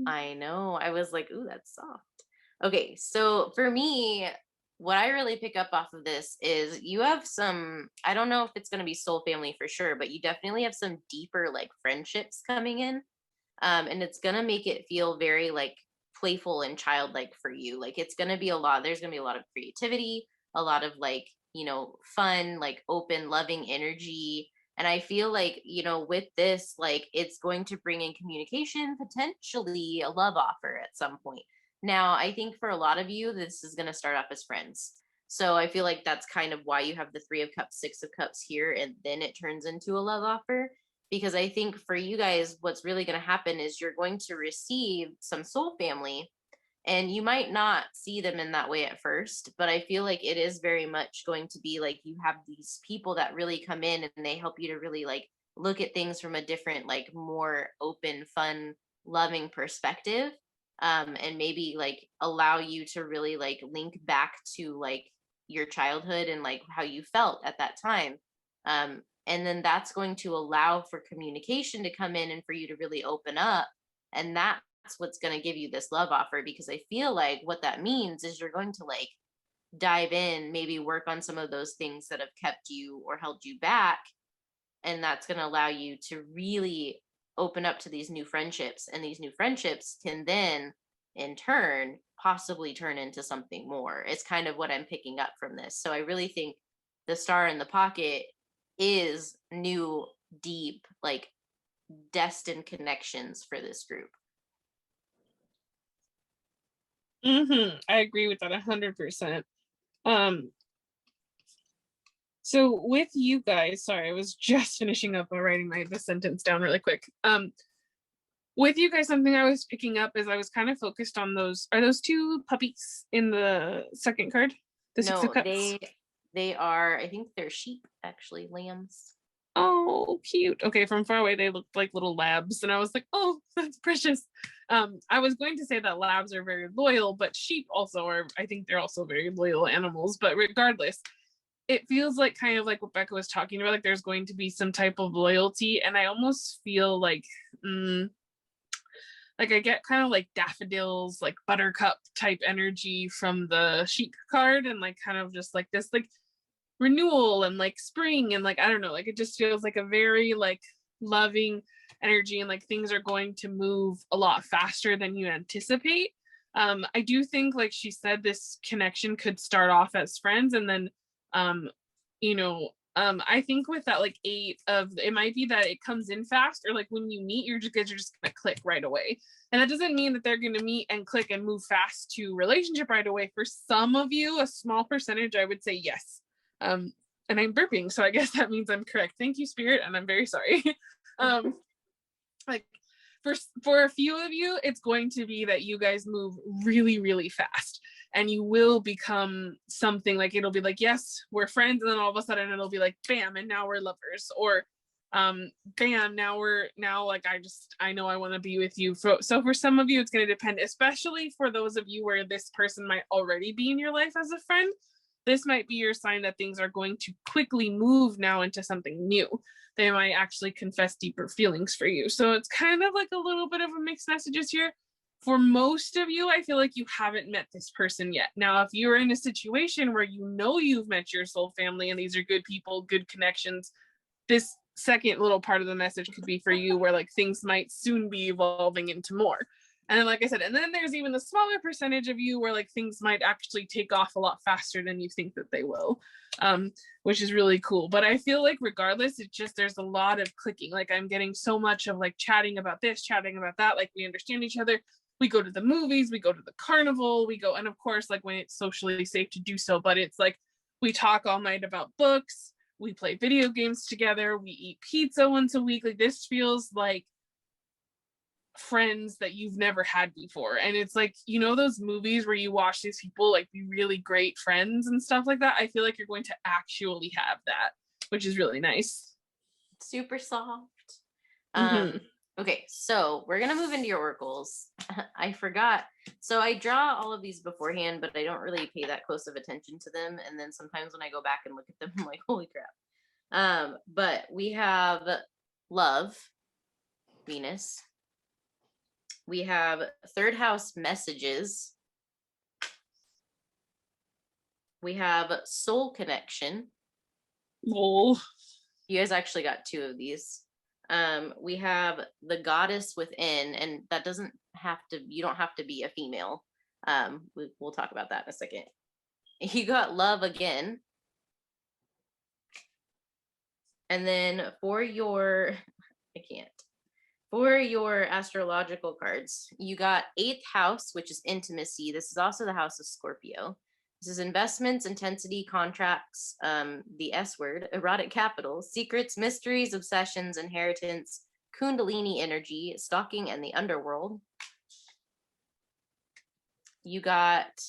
[SPEAKER 1] I know. I was like, ooh, that's soft. Okay, so for me, what I really pick up off of this is you have some, I don't know if it's going to be soul family for sure, but you definitely have some deeper like friendships coming in. And it's going to make it feel very like playful and childlike for you. Like it's going to be a lot, there's going to be a lot of creativity, a lot of like, fun, like open, loving energy. And I feel like, with this, like it's going to bring in communication, potentially a love offer at some point. Now, I think for a lot of you, this is going to start off as friends. So I feel like that's kind of why you have the 3 of Cups, 6 of Cups here, and then it turns into a love offer. Because I think for you guys, what's really going to happen is you're going to receive some soul family, and you might not see them in that way at first, but I feel like it is very much going to be like you have these people that really come in and they help you to really like look at things from a different, like more open, fun, loving perspective. And maybe like allow you to really like link back to like your childhood and like how you felt at that time. And then that's going to allow for communication to come in and for you to really open up. And that's what's going to give you this love offer, because I feel like what that means is you're going to like dive in, maybe work on some of those things that have kept you or held you back. And that's going to allow you to really open up to these new friendships. And these new friendships can then, in turn, possibly turn into something more. It's kind of what I'm picking up from this. So I really think the star in the pocket is new, deep, like destined connections for this group.
[SPEAKER 2] I agree with that 100%. So with you guys, sorry, I was just finishing up writing the sentence down really quick. With you guys, something I was picking up is I was kind of focused on are those 2 puppies in the second card? The 6 of
[SPEAKER 1] No,
[SPEAKER 2] Cups?
[SPEAKER 1] they are, I think they're sheep, actually, lambs.
[SPEAKER 2] Oh, cute. Okay, from far away they looked like little labs, and I was like, oh, that's precious. I was going to say that labs are very loyal, but sheep also are, I think they're also very loyal animals. But regardless, it feels like kind of like what Becca was talking about, like there's going to be some type of loyalty, and I almost feel like I get kind of like daffodils, like buttercup type energy from the sheep card, and like kind of just like this like renewal and like spring, and like I don't know, like it just feels like a very like loving energy, and like things are going to move a lot faster than you anticipate. I do think, like she said, this connection could start off as friends, and then I think with that like 8 of, it might be that it comes in fast, or like when you meet, you guys are just gonna click right away. And that doesn't mean that they're gonna meet and click and move fast to relationship right away. For some of you, a small percentage, I would say yes. And I'm burping, so I guess that means I'm correct. Thank you, Spirit, and I'm very sorry. Like for a few of you, it's going to be that you guys move really, really fast, and you will become something like, it'll be like, yes, we're friends, and then all of a sudden it'll be like, bam, and now we're lovers, or bam, now like I know I want to be with you. So for some of you, it's going to depend, especially for those of you where this person might already be in your life as a friend. This might be your sign that things are going to quickly move now into something new. They might actually confess deeper feelings for you. So it's kind of like a little bit of a mixed messages here. For most of you, I feel like you haven't met this person yet. Now, if you're in a situation where you know you've met your soul family and these are good people, good connections, this second little part of the message could be for you, where like things might soon be evolving into more. And then, like I said, and then there's even the smaller percentage of you where like things might actually take off a lot faster than you think that they will, which is really cool. But I feel like regardless, it's just, there's a lot of clicking. Like I'm getting so much of like chatting about this, chatting about that. Like we understand each other. We go to the movies, we go to the carnival, we go, and of course, like when it's socially safe to do so, but it's like we talk all night about books, we play video games together, we eat pizza once a week. Like this feels like friends that you've never had before. And it's like, you know, those movies where you watch these people like be really great friends and stuff like that. I feel like you're going to actually have that, which is really nice.
[SPEAKER 1] Super soft.
[SPEAKER 2] Mm-hmm.
[SPEAKER 1] Okay, so we're gonna move into your oracles. I forgot. So I draw all of these beforehand, but I don't really pay that close of attention to them. And then sometimes when I go back and look at them, I'm like, holy crap. But we have love, Venus. We have third house messages. We have soul connection.
[SPEAKER 2] Lol.
[SPEAKER 1] You guys actually got 2 of these. We have the goddess within, and that doesn't have to, you don't have to be a female. We'll talk about that in a second. You got love again. And then for your, I can't. For your astrological cards, you got 8th house, which is intimacy. This is also the house of Scorpio. This is investments, intensity, contracts, the S word, erotic capital, secrets, mysteries, obsessions, inheritance, kundalini energy, stalking, and the underworld. You got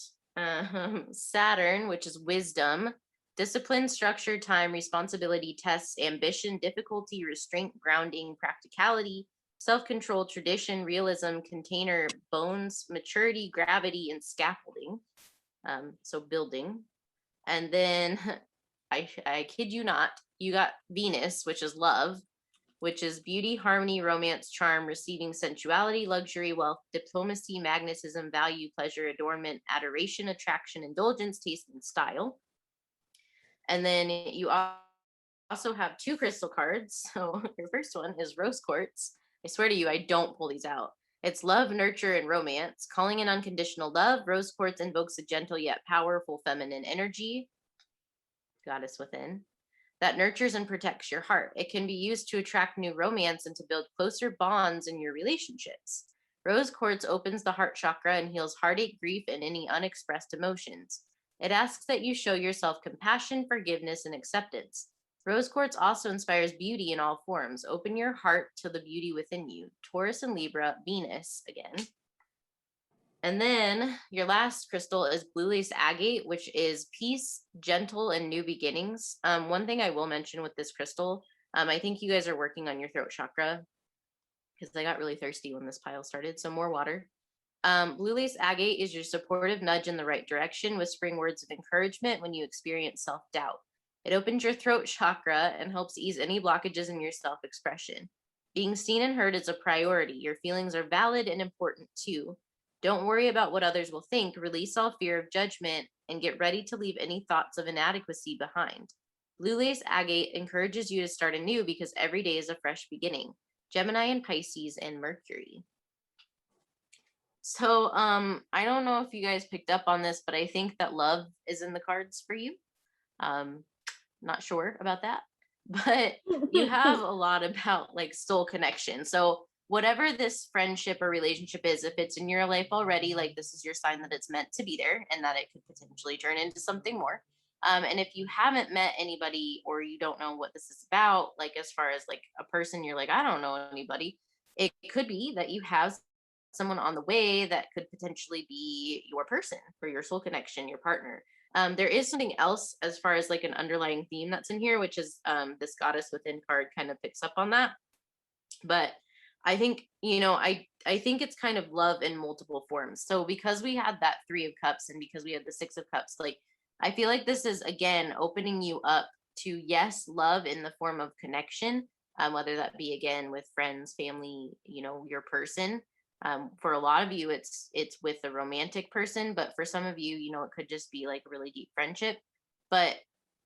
[SPEAKER 1] Saturn, which is wisdom, discipline, structure, time, responsibility, tests, ambition, difficulty, restraint, grounding, practicality, self-control, tradition, realism, container, bones, maturity, gravity, and scaffolding. So building. And then I kid you not, you got Venus, which is love, which is beauty, harmony, romance, charm, receiving, sensuality, luxury, wealth, diplomacy, magnetism, value, pleasure, adornment, adoration, attraction, indulgence, taste, and style. And then you also have 2 crystal cards. So your first one is rose quartz. I swear to you, I don't pull these out. It's love, nurture, and romance. Calling in unconditional love, rose quartz invokes a gentle yet powerful feminine energy, goddess within, that nurtures and protects your heart. It can be used to attract new romance and to build closer bonds in your relationships. Rose quartz opens the heart chakra and heals heartache, grief, and any unexpressed emotions. It asks that you show yourself compassion, forgiveness, and acceptance. Rose quartz also inspires beauty in all forms. Open your heart to the beauty within you. Taurus and Libra, Venus again. And then your last crystal is blue lace agate, which is peace, gentle, and new beginnings. One thing I will mention with this crystal, I think you guys are working on your throat chakra because I got really thirsty when this pile started. So more water. Blue lace agate is your supportive nudge in the right direction, whispering words of encouragement when you experience self-doubt. It opens your throat chakra and helps ease any blockages in your self-expression. Being seen and heard is a priority. Your feelings are valid and important too. Don't worry about what others will think. Release all fear of judgment and get ready to leave any thoughts of inadequacy behind. Blue lace agate encourages you to start anew because every day is a fresh beginning. Gemini and Pisces and Mercury. So I don't know if you guys picked up on this, but I think that love is in the cards for you. Not sure about that. But you have a lot about like soul connection. So whatever this friendship or relationship is, if it's in your life already, like this is your sign that it's meant to be there and that it could potentially turn into something more. And if you haven't met anybody or you don't know what this is about, like as far as like a person, you're like, I don't know anybody. It could be that you have someone on the way that could potentially be your person for your soul connection, your partner. There is something else as far as like an underlying theme that's in here, which is this goddess within card kind of picks up on that. But I think, I think it's kind of love in multiple forms. So because we had that 3 of cups and because we had the 6 of cups, like I feel like this is again opening you up to, yes, love in the form of connection, whether that be again with friends, family, your person. For a lot of you it's with a romantic person, but for some of you, it could just be like a really deep friendship. But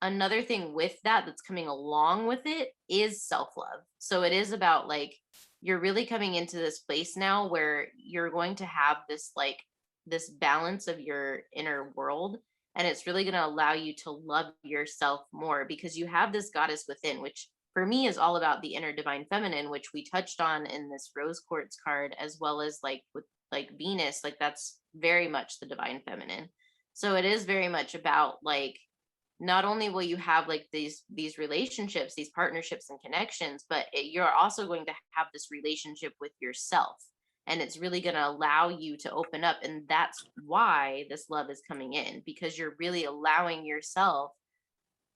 [SPEAKER 1] another thing with that that's coming along with it is self-love. So it is about like you're really coming into this place now where you're going to have this balance of your inner world, and it's really going to allow you to love yourself more because you have this goddess within, which for me is all about the inner divine feminine, which we touched on in this rose quartz card, as well as like with like Venus, like that's very much the divine feminine. So it is very much about like not only will you have like these relationships, these partnerships and connections, but you're also going to have this relationship with yourself, and it's really going to allow you to open up. And that's why this love is coming in, because you're really allowing yourself,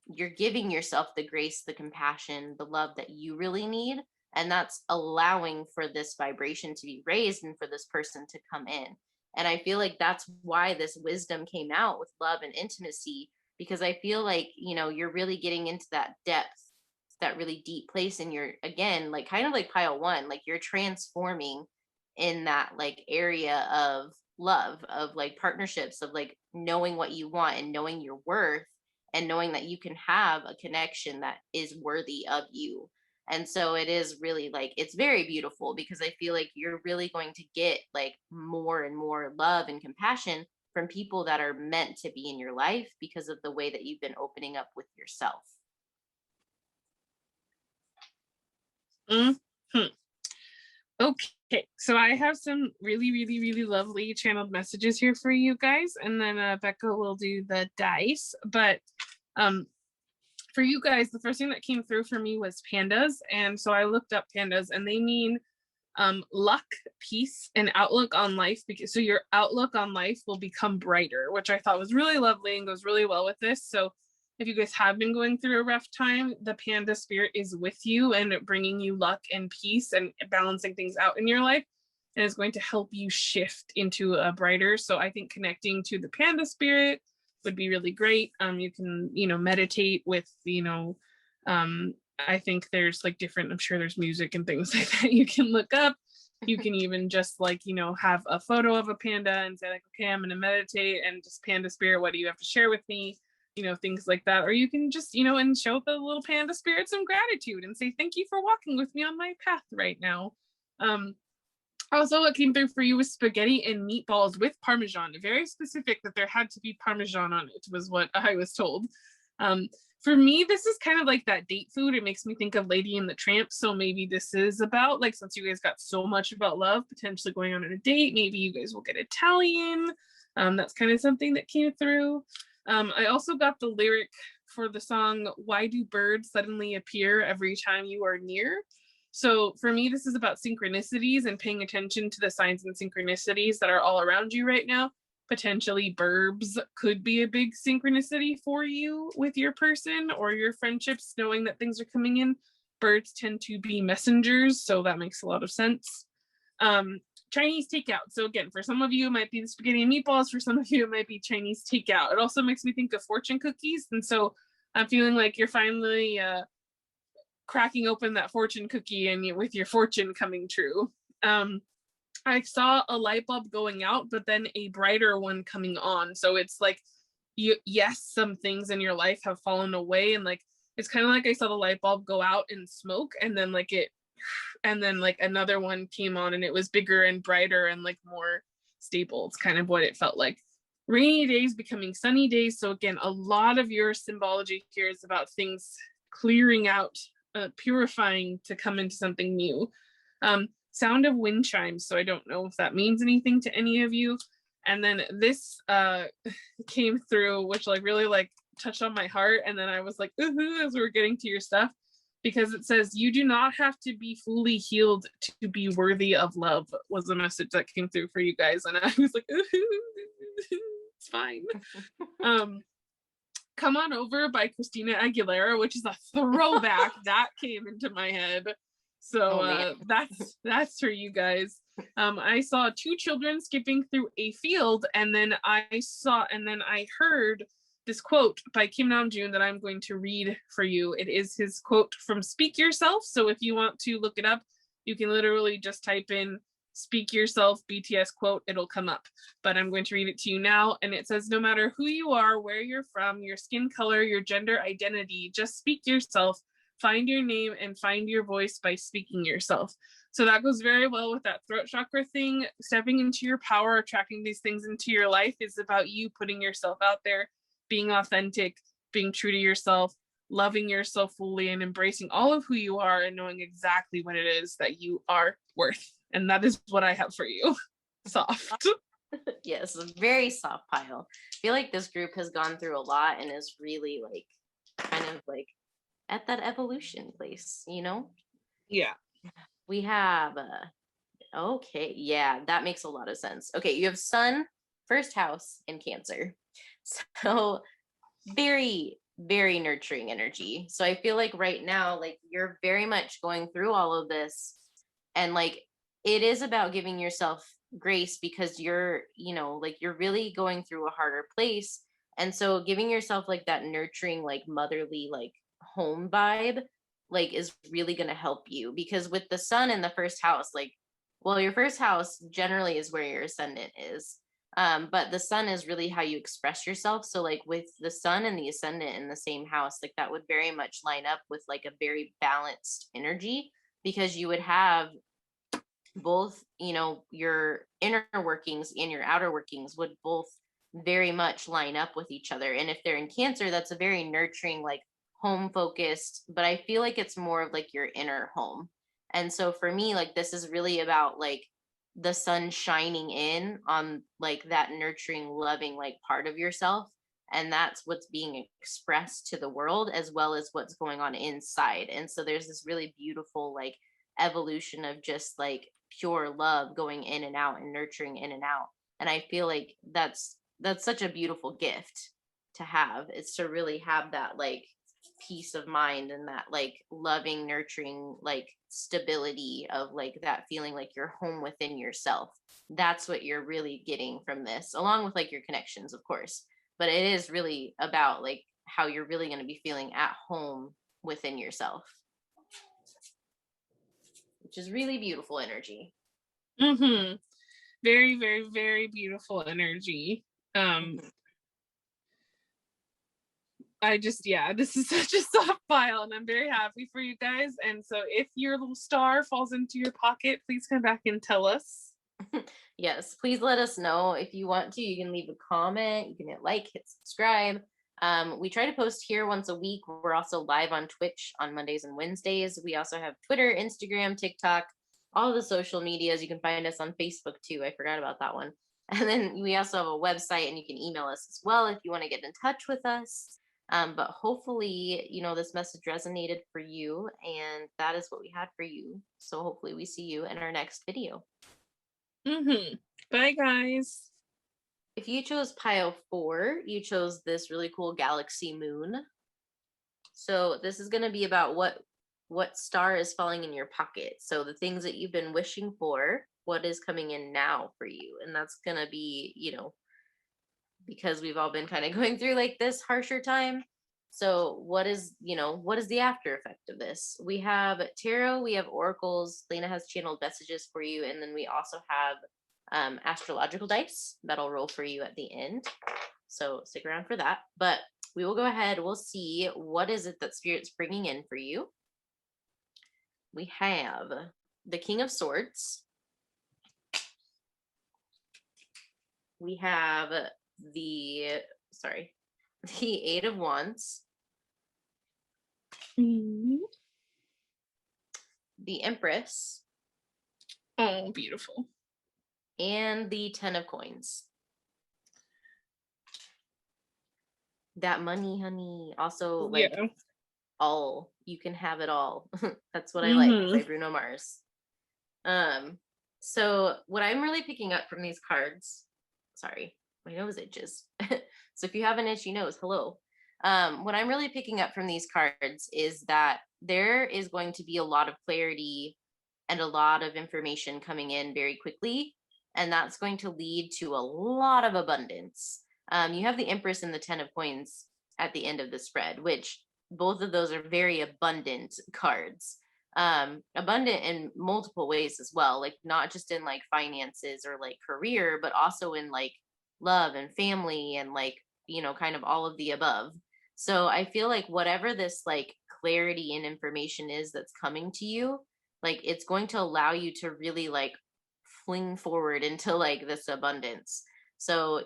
[SPEAKER 1] you're giving yourself the grace, the compassion, the love that you really need. And that's allowing for this vibration to be raised and for this person to come in. And I feel like that's why this wisdom came out with love and intimacy, because I feel like, you're really getting into that depth, that really deep place. And you're, again, like kind of like pile one, like you're transforming in that like area of love, of like partnerships, of like knowing what you want and knowing your worth and knowing that you can have a connection that is worthy of you. And so it is really like it's very beautiful because I feel like you're really going to get like more and more love and compassion from people that are meant to be in your life because of the way that you've been opening up with yourself.
[SPEAKER 2] Mhm. Okay, so I have some really, really, really lovely channeled messages here for you guys, and then Becca will do the dice. But for you guys, the first thing that came through for me was pandas, and so I looked up pandas, and they mean luck, peace, and outlook on life. Because so your outlook on life will become brighter, which I thought was really lovely and goes really well with this. So if you guys have been going through a rough time, the panda spirit is with you and bringing you luck and peace and balancing things out in your life, and is going to help you shift into a brighter. So I think connecting to the panda spirit would be really great. You can, meditate with, I think there's like different, I'm sure there's music and things like that you can look up. You can even just like, have a photo of a panda and say like, okay, I'm going to meditate and just panda spirit, what do you have to share with me? Things like that. Or you can just, and show the little panda spirit some gratitude and say, thank you for walking with me on my path right now. Also, what came through for you was spaghetti and meatballs with Parmesan. Very specific that there had to be Parmesan on it, was what I was told. For me, this is kind of like that date food. It makes me think of Lady and the Tramp. So maybe this is about, like, since you guys got so much about love, potentially going on a date, maybe you guys will get Italian. That's kind of something that came through. I also got the lyric for the song, Why Do Birds Suddenly Appear Every Time You Are Near? So for me, this is about synchronicities and paying attention to the signs and synchronicities that are all around you right now. Potentially burbs could be a big synchronicity for you with your person or your friendships, knowing that things are coming in. Birds tend to be messengers, so that makes a lot of sense. Chinese takeout. So again, for some of you, it might be the spaghetti and meatballs. For some of you, it might be Chinese takeout. It also makes me think of fortune cookies. And so I'm feeling like you're finally cracking open that fortune cookie and with your fortune coming true. I saw a light bulb going out, but then a brighter one coming on. So it's like, yes, some things in your life have fallen away. And like, it's kind of like I saw the light bulb go out in smoke, and then like another one came on and it was bigger and brighter and like more stable. It's kind of what it felt like. rainy days becoming sunny days. So again, a lot of your symbology here is about things clearing out, purifying to come into something new. Sound of wind chimes. So I don't know if that means anything to any of you. And then this came through, which like really like touched on my heart. And then I was like, as we were getting to your stuff, because it says, you do not have to be fully healed to be worthy of love, was the message that came through for you guys. And I was like, it's fine. Come On Over by Christina Aguilera, which is a throwback that came into my head. So that's for you guys. I saw two children skipping through a field, and then I heard this quote by Kim Namjoon that I'm going to read for you. It is his quote from Speak Yourself. So if you want to look it up, you can literally just type in Speak Yourself BTS quote, it'll come up. But I'm going to read it to you now. And it says, no matter who you are, where you're from, your skin color, your gender identity, just speak yourself, find your name, and find your voice by speaking yourself. So that goes very well with that throat chakra thing. Stepping into your power, attracting these things into your life is about you putting yourself out there, being authentic, being true to yourself, loving yourself fully, and embracing all of who you are and knowing exactly what it is that you are worth. And that is what I have for you. Soft.
[SPEAKER 1] Yes, a very soft pile. I feel like this group has gone through a lot and is really like kind of like at that evolution place, you know?
[SPEAKER 2] Yeah.
[SPEAKER 1] We have okay, yeah, that makes a lot of sense. Okay, you have Sun, first house, in Cancer. So very, very nurturing energy. So I feel like right now, like you're very much going through all of this, and like it is about giving yourself grace because you're, you know, like you're really going through a harder place. And so giving yourself like that nurturing, like motherly, like home vibe, like is really going to help you because with the Sun in the first house, like, well, your first house generally is where your ascendant is. But the Sun is really how you express yourself. So like with the Sun and the ascendant in the same house, like that would very much line up with like a very balanced energy because you would have both, you know, your inner workings and your outer workings would both very much line up with each other. And if they're in Cancer, that's a very nurturing, like home focused, but I feel like it's more of like your inner home. And so for me, like this is really about like the Sun shining in on like that nurturing, loving, like part of yourself. And that's what's being expressed to the world as well as what's going on inside. And so there's this really beautiful, like, evolution of just like pure love going in and out and nurturing in and out. And I feel like that's such a beautiful gift to have. It's to really have that like peace of mind and that like loving nurturing like stability of like that feeling like you're home within yourself. That's what you're really getting from this, along with like your connections, of course, but it is really about like how you're really going to be feeling at home within yourself, which is really beautiful energy.
[SPEAKER 2] Mm-hmm. Very, very, very beautiful energy. I just, yeah, this is such a soft file, and I'm very happy for you guys. And so if your little star falls into your pocket, please come back and tell us.
[SPEAKER 1] Yes, please let us know. If you want to, you can leave a comment, you can hit like, hit subscribe. We try to post here once a week. We're also live on Twitch on Mondays and Wednesdays. We also have Twitter, Instagram, TikTok, all the social medias. You can find us on Facebook too. I forgot about that one. And then we also have a website, and you can email us as well if you want to get in touch with us. But hopefully, you know, this message resonated for you, and that is what we had for you. So hopefully we see you in our next video.
[SPEAKER 2] Bye, guys.
[SPEAKER 1] If you chose pile 4, you chose this really cool galaxy moon. So this is going to be about what star is falling in your pocket. So the things that you've been wishing for, what is coming in now for you. And that's going to be, you know, because we've all been kind of going through like this harsher time. So what is, you know, what is the after effect of this? We have tarot, we have oracles. Lena has channeled messages for you, and then we also have astrological dice that'll roll for you at the end. So stick around for that. But we will go ahead. We'll see what is it that Spirit's bringing in for you. We have the King of Swords. We have the, sorry, the Eight of Wands,
[SPEAKER 2] Mhm.
[SPEAKER 1] the Empress,
[SPEAKER 2] Oh, beautiful.
[SPEAKER 1] and the Ten of Coins. That money, honey. Also, like,
[SPEAKER 2] Yeah.
[SPEAKER 1] all. You can have it all. That's what I like by
[SPEAKER 2] Mhm.
[SPEAKER 1] Bruno Mars. Um, so what I'm really picking up from these cards, sorry, my nose itches. So if you have an itchy nose, hello. What I'm really picking up from these cards is that there is going to be a lot of clarity and a lot of information coming in very quickly, and that's going to lead to a lot of abundance. You have the Empress and the Ten of Coins at the end of the spread, which both of those are very abundant cards. Abundant in multiple ways as well, like not just in like finances or like career, but also in like love and family and like, kind of all of the above. So I feel like whatever this like clarity and information is that's coming to you, like it's going to allow you to really like fling forward into like this abundance. So,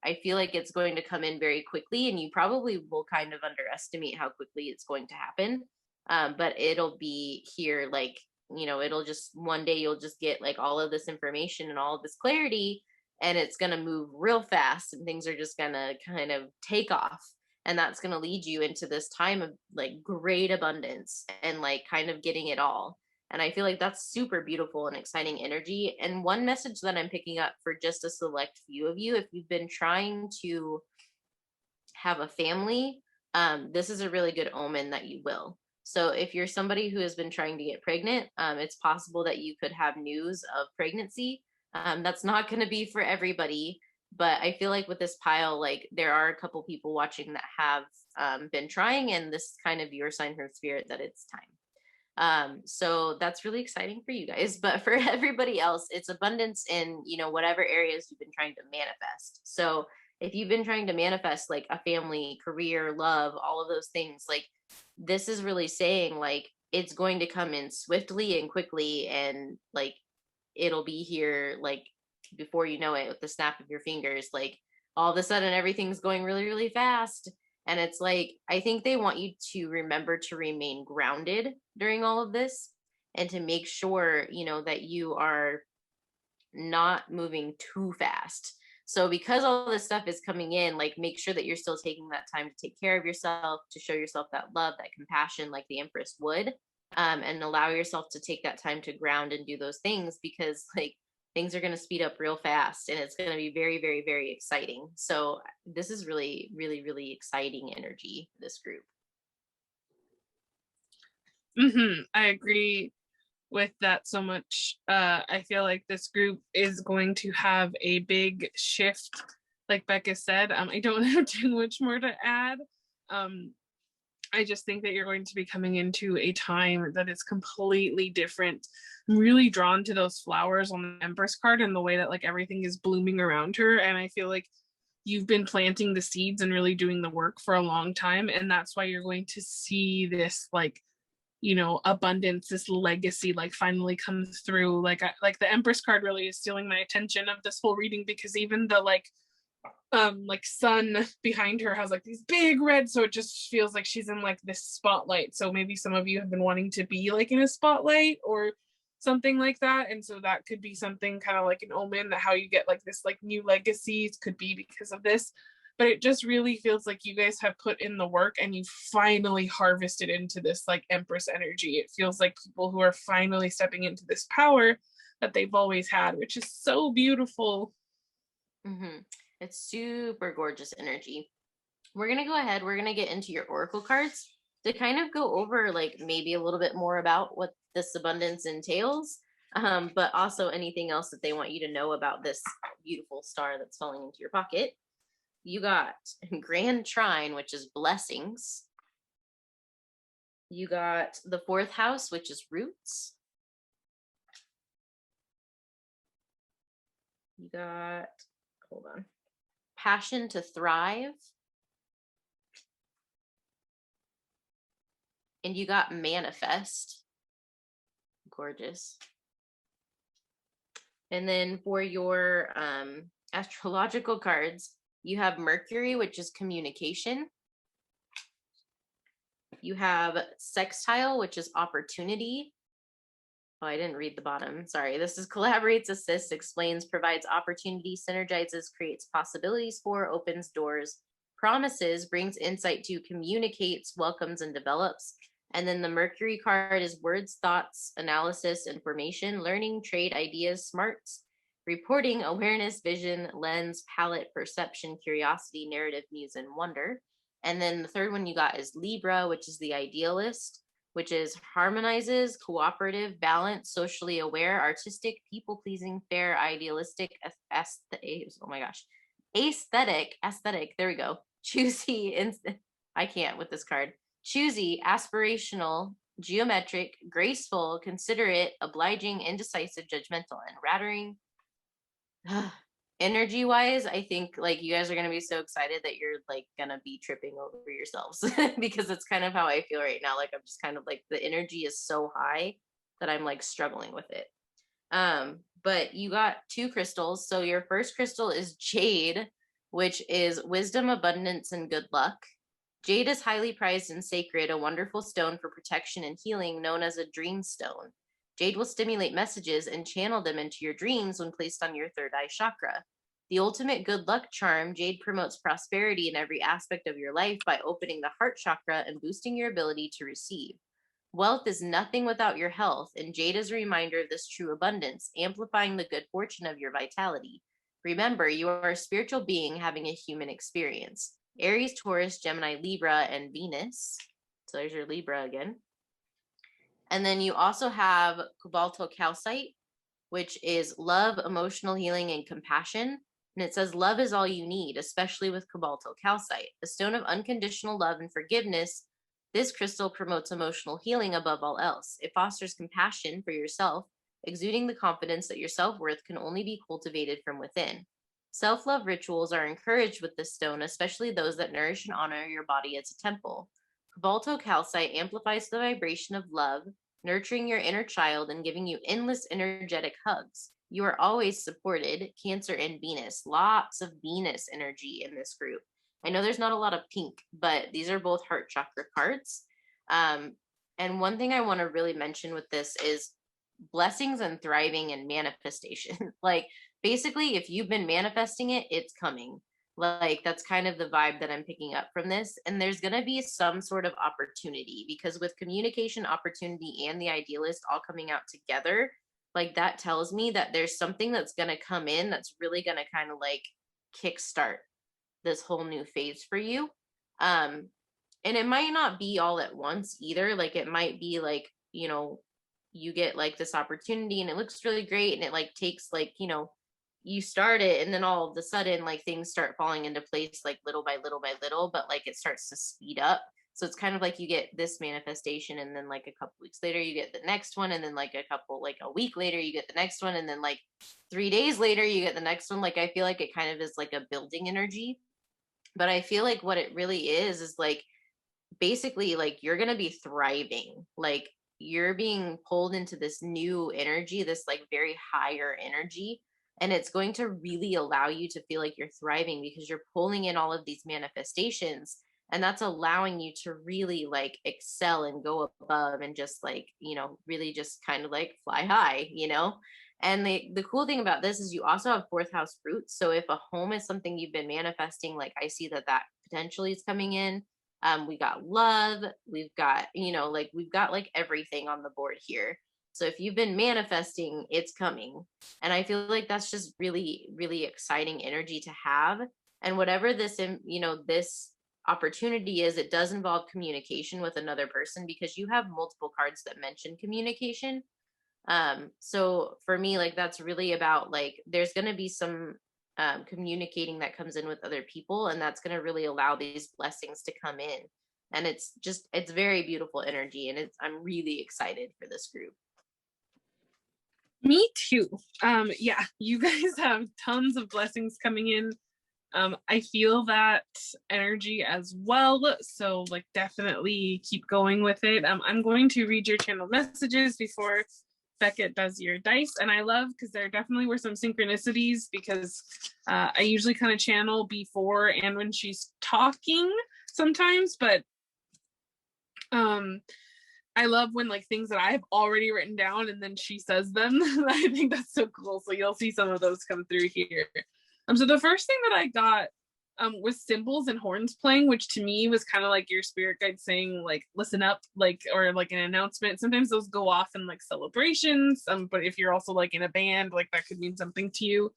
[SPEAKER 1] I feel like it's going to come in very quickly, and you probably will kind of underestimate how quickly it's going to happen. But it'll be here, like, it'll just one day you'll just get like all of this information and all of this clarity, and it's going to move real fast, and things are just going to kind of take off. And that's going to lead you into this time of like great abundance and like kind of getting it all. And I feel like that's super beautiful and exciting energy. And one message that I'm picking up for just a select few of you, if you've been trying to have a family, this is a really good omen that you will. So if you're somebody who has been trying to get pregnant, it's possible that you could have news of pregnancy. That's not going to be for everybody, but I feel like with this pile, like there are a couple people watching that have been trying, and this is kind of your sign from spirit that it's time. So that's really exciting for you guys. But for everybody else, it's abundance in, whatever areas you've been trying to manifest. So if you've been trying to manifest like a family, career, love, all of those things, like this is really saying like it's going to come in swiftly and quickly, and like it'll be here like before you know it, with the snap of your fingers. Like all of a sudden everything's going really, really fast. And it's like, I think they want you to remember to remain grounded during all of this, and to make sure, that you are not moving too fast. So because all this stuff is coming in, like make sure that you're still taking that time to take care of yourself, to show yourself that love, that compassion, like the Empress would, and allow yourself to take that time to ground and do those things, because like things are going to speed up real fast, and it's going to be very, very, very exciting. So this is really, really, really exciting energy, this group.
[SPEAKER 2] I agree with that so much. I feel like this group is going to have a big shift, like Becca said. I don't have too much more to add. I just think that you're going to be coming into a time that is completely different. I'm really drawn to those flowers on the Empress card and the way that like everything is blooming around her. And I feel like you've been planting the seeds and really doing the work for a long time. And that's why you're going to see this like, abundance, this legacy like finally comes through. Like the Empress card really is stealing my attention of this whole reading, because even the like sun behind her has like these big red, so it just feels like she's in like this spotlight. So maybe some of you have been wanting to be like in a spotlight or something like that, and so that could be something kind of like an omen that how you get like this like new legacies could be because of this. But it just really feels like you guys have put in the work and you finally harvested into this like Empress energy. It feels like people who are finally stepping into this power that they've always had, which is so beautiful.
[SPEAKER 1] Mm-hmm. It's super gorgeous energy. We're going to go ahead. We're going to get into your oracle cards to kind of go over like maybe a little bit more about what this abundance entails, but also anything else that they want you to know about this beautiful star that's falling into your pocket. You got Grand Trine, which is blessings. You got the fourth house, which is roots. You got, hold on, passion to thrive. And you got manifest. Gorgeous. And then for your astrological cards, You have Mercury, which is communication. You have Sextile, which is opportunity. Oh, I didn't read the bottom. Sorry. This is collaborates, assists, explains, provides opportunity, synergizes, creates possibilities for, opens doors, promises, brings insight to, communicates, welcomes, and develops. And then the Mercury card is words, thoughts, analysis, information, learning, trade, ideas, smarts, reporting, awareness, vision, lens, palette, perception, curiosity, narrative, muse, and wonder. And then the third one you got is Libra, which is the idealist, which is harmonizes, cooperative, balanced, socially aware, artistic, people pleasing, fair, idealistic, oh my gosh, aesthetic. There we go. Choosy, I can't with this card. Choosy, aspirational, geometric, graceful, considerate, obliging, indecisive, judgmental, and rattling. Energy wise, I think like you guys are going to be so excited that you're like going to be tripping over yourselves because it's kind of how I feel right now. Like I'm just kind of like the energy is so high that I'm like struggling with it. But you got two crystals. So your first crystal is jade, which is wisdom, abundance, and good luck. Jade is highly prized and sacred, a wonderful stone for protection and healing known as a dream stone. Jade will stimulate messages and channel them into your dreams when placed on your third eye chakra. The ultimate good luck charm, Jade promotes prosperity in every aspect of your life by opening the heart chakra and boosting your ability to receive. Wealth is nothing without your health, and Jade is a reminder of this true abundance, amplifying the good fortune of your vitality. Remember, you are a spiritual being having a human experience. Aries, Taurus, Gemini, Libra, and Venus. So there's your Libra again. And then you also have cobaltocalcite, which is love, emotional healing, and compassion. And it says, love is all you need, especially with cobaltocalcite, a stone of unconditional love and forgiveness. This crystal promotes emotional healing above all else. It fosters compassion for yourself, exuding the confidence that your self-worth can only be cultivated from within. Self-love rituals are encouraged with this stone, especially those that nourish and honor your body as a temple. Cobaltocalcite amplifies the vibration of love, nurturing your inner child and giving you endless energetic hugs. You are always supported, Cancer and Venus. Lots of Venus energy in this group. I know there's not a lot of pink, but these are both heart chakra cards. And one thing I want to really mention with this is blessings and thriving and manifestation. Like basically, if you've been manifesting it, it's coming. Like that's kind of the vibe that I'm picking up from this. And there's going to be some sort of opportunity because with communication, opportunity, and the idealist all coming out together, like that tells me that there's something that's going to come in that's really going to kind of like kickstart this whole new phase for you. And it might not be all at once either. Like it might be like, you know, you get like this opportunity and it looks really great and it like takes like, you know, you start it and then all of a sudden like things start falling into place like little by little by little, but like it starts to speed up. So it's kind of like you get this manifestation and then like a couple weeks later you get the next one and then like a week later you get the next one and then like 3 days later you get the next one. Like I feel like it kind of is like a building energy. But I feel like what it really is like basically like you're going to be thriving. Like you're being pulled into this new energy, this like very higher energy. And it's going to really allow you to feel like you're thriving because you're pulling in all of these manifestations. And that's allowing you to really like excel and go above and just like, you know, really just kind of like fly high, you know? And the cool thing about this is you also have fourth house fruits. So if a home is something you've been manifesting, like I see that that potentially is coming in. We got love, we've got, you know, like we've got like everything on the board here. So if you've been manifesting, it's coming. And I feel like that's just really, really exciting energy to have. And whatever this, you know, this opportunity is, it does involve communication with another person because you have multiple cards that mention communication. So for me, like that's really about like there's going to be some communicating that comes in with other people, and that's going to really allow these blessings to come in. And it's very beautiful energy, and I'm really excited for this group.
[SPEAKER 2] Me too. Yeah, you guys have tons of blessings coming in. I feel that energy as well. So like definitely keep going with it. I'm going to read your channel messages before Beckett does your dice. And I love, because there definitely were some synchronicities, because I usually kind of channel before and when she's talking sometimes, but I love when like things that I have already written down and then she says them. I think that's so cool. So you'll see some of those come through here. So the first thing that I got was cymbals and horns playing, which to me was kind of like your spirit guide saying like listen up, like, or like an announcement. Sometimes those go off in like celebrations, but if you're also like in a band, like that could mean something to you.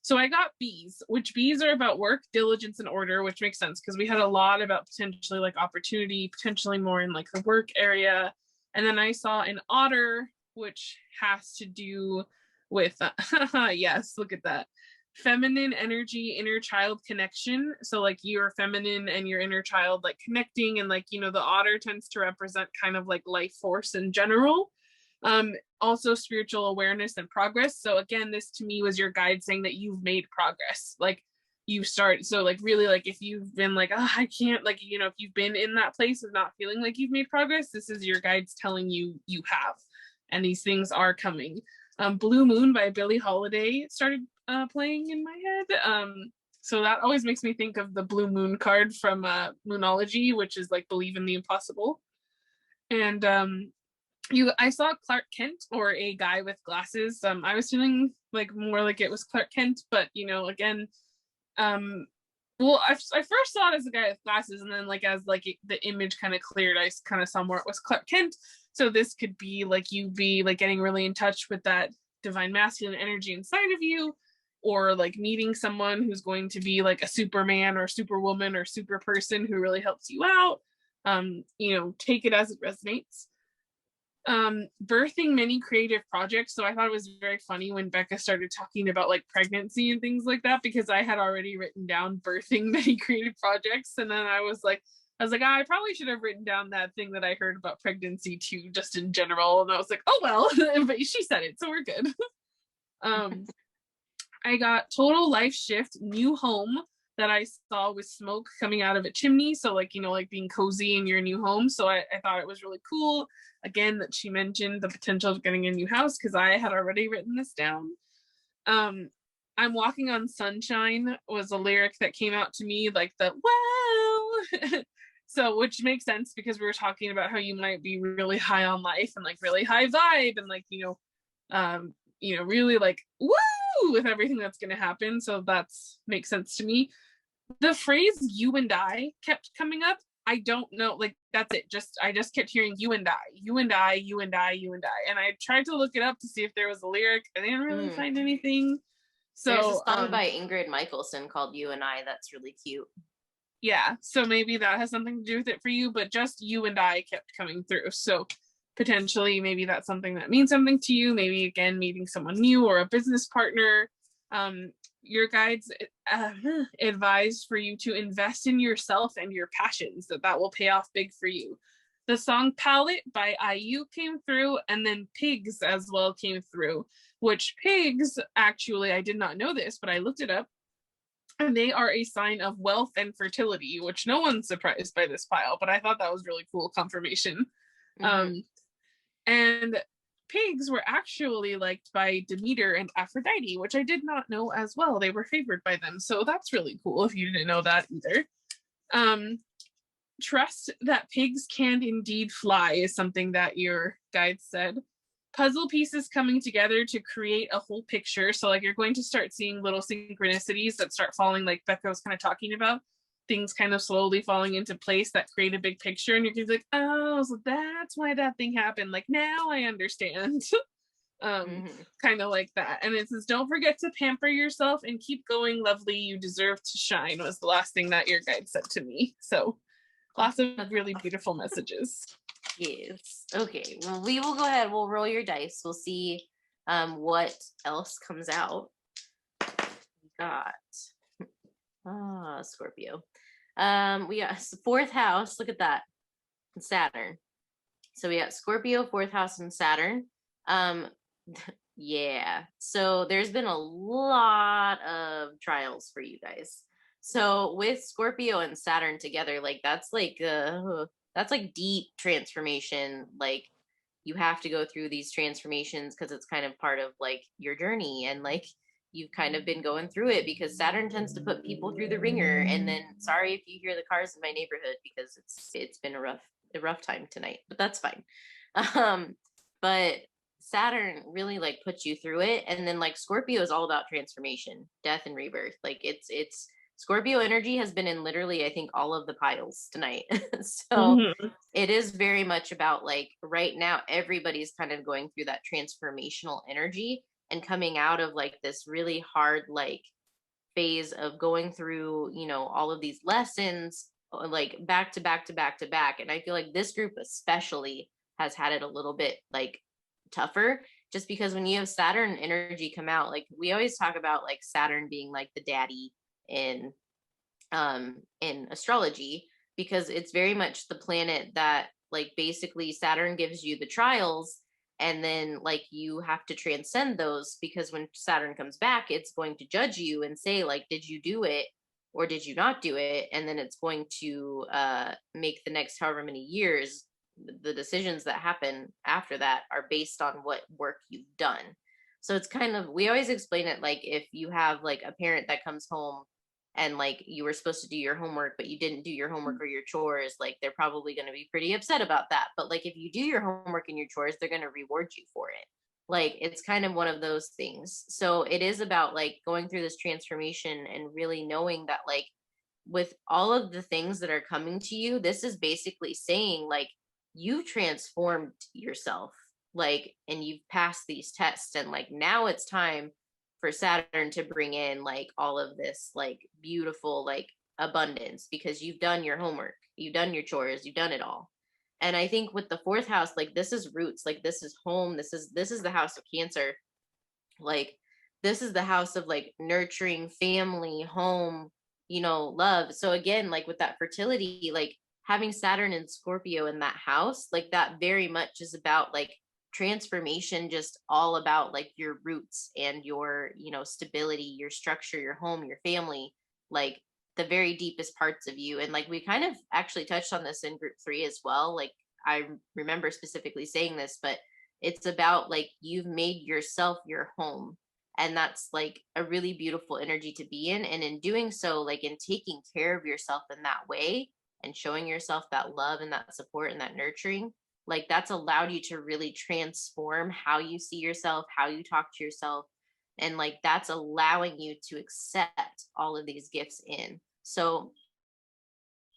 [SPEAKER 2] So I got bees, which bees are about work, diligence, and order, which makes sense because we had a lot about potentially like opportunity, potentially more in like the work area. And then I saw an otter, which has to do with, yes, look at that. Feminine energy, inner child connection. So like your feminine and your inner child like connecting, and like, you know, the otter tends to represent kind of like life force in general. Also spiritual awareness and progress. So again, this to me was your guide saying that you've made progress. Like you start, so like really like if you've been like, oh, I can't, like, you know, if you've been in that place of not feeling like you've made progress, this is your guides telling you you have, and these things are coming. Blue Moon by Billie Holiday started playing in my head. So that always makes me think of the Blue Moon card from Moonology, which is like believe in the impossible. And I saw Clark Kent, or a guy with glasses. I was feeling like more like it was Clark Kent, but you know, again, well, I first saw it as a guy with glasses, and then like as like the image kind of cleared, I kind of saw more it was Clark Kent. So this could be like you be like getting really in touch with that divine masculine energy inside of you, or like meeting someone who's going to be like a Superman or Superwoman or super person who really helps you out. You know, take it as it resonates. Birthing many creative projects. So I thought it was very funny when Becca started talking about like pregnancy and things like that, because I had already written down birthing many creative projects, and then I was like, I probably should have written down that thing that I heard about pregnancy too, just in general. And I was like, oh well, but she said it, so we're good. I got total life shift, new home, that I saw with smoke coming out of a chimney. So like, you know, like being cozy in your new home. So I thought it was really cool. Again, that she mentioned the potential of getting a new house, because I had already written this down. I'm walking on sunshine was a lyric that came out to me, like the wow. So which makes sense because we were talking about how you might be really high on life and like really high vibe and like, you know, really like woo with everything that's going to happen. So that's makes sense to me. The phrase you and I kept coming up. I don't know, like that's it. I just kept hearing you and I, you and I, you and I, you and I. And I tried to look it up to see if there was a lyric. I didn't really find anything. So
[SPEAKER 1] there's a song by Ingrid Michaelson called You and I that's really cute.
[SPEAKER 2] Yeah, so maybe that has something to do with it for you, but just you and I kept coming through. So potentially maybe that's something that means something to you. Maybe again, meeting someone new or a business partner. Your guides advise for you to invest in yourself and your passions, that will pay off big for you. The song Palette by IU came through, and then Pigs as well came through, which pigs, actually, I did not know this, but I looked it up, and they are a sign of wealth and fertility, which no one's surprised by this pile, but I thought that was really cool confirmation. And pigs were actually liked by Demeter and Aphrodite, which I did not know as well. They were favored by them. So that's really cool if you didn't know that either. Trust that pigs can indeed fly is something that your guide said. Puzzle pieces coming together to create a whole picture. So like you're going to start seeing little synchronicities that start falling, like Becca was kind of talking about, things kind of slowly falling into place that create a big picture, and you're gonna be like, oh, so that's why that thing happened, like now I understand. Kind of like that. And it says, don't forget to pamper yourself and keep going, lovely, you deserve to shine, was the last thing that your guide said to me. So lots of really beautiful messages.
[SPEAKER 1] Yes. Okay, well, we will go ahead, we'll roll your dice, we'll see what else comes out. We got Scorpio. We got fourth house. Look at that. Saturn. So we got Scorpio, fourth house, and Saturn. Yeah. So there's been a lot of trials for you guys. So with Scorpio and Saturn together, like that's like deep transformation. Like you have to go through these transformations because it's kind of part of like your journey, and like you've kind of been going through it because Saturn tends to put people through the ringer. And then sorry if you hear the cars in my neighborhood because it's been a rough time tonight, but that's fine. But Saturn really like puts you through it. And then like Scorpio is all about transformation, death and rebirth. Like it's Scorpio energy has been in literally, I think, all of the piles tonight. So
[SPEAKER 2] Mm-hmm.
[SPEAKER 1] it is very much about like right now, everybody's kind of going through that transformational energy and coming out of like this really hard, like phase of going through, all of these lessons, like back to back to back to back. And I feel like this group especially has had it a little bit like tougher, just because when you have Saturn energy come out, like we always talk about like Saturn being like the daddy in astrology, because it's very much the planet that like basically Saturn gives you the trials, and then like you have to transcend those, because when Saturn comes back it's going to judge you and say like, did you do it or did you not do it? And then it's going to make the next however many years, the decisions that happen after that are based on what work you've done. So it's kind of, we always explain it like if you have like a parent that comes home and like you were supposed to do your homework but you didn't do your homework or your chores, like they're probably going to be pretty upset about that. But like if you do your homework and your chores, they're going to reward you for it. Like it's kind of one of those things. So it is about like going through this transformation and really knowing that like with all of the things that are coming to you, this is basically saying like you've transformed yourself, like, and you've passed these tests, and like now it's time for Saturn to bring in like all of this like beautiful like abundance, because you've done your homework, you've done your chores, you've done it all. And I think with the fourth house, like this is roots, like this is home, this is the house of Cancer. Like this is the house of like nurturing family, home, love. So again, like with that fertility, like having Saturn and Scorpio in that house, like that very much is about like transformation, just all about like your roots and your, stability, your structure, your home, your family, like the very deepest parts of you. And like we kind of actually touched on this in group 3 as well. Like I remember specifically saying this, but it's about like you've made yourself your home. And that's like a really beautiful energy to be in. And in doing so, like in taking care of yourself in that way and showing yourself that love and that support and that nurturing, like that's allowed you to really transform how you see yourself, how you talk to yourself. And like that's allowing you to accept all of these gifts in. So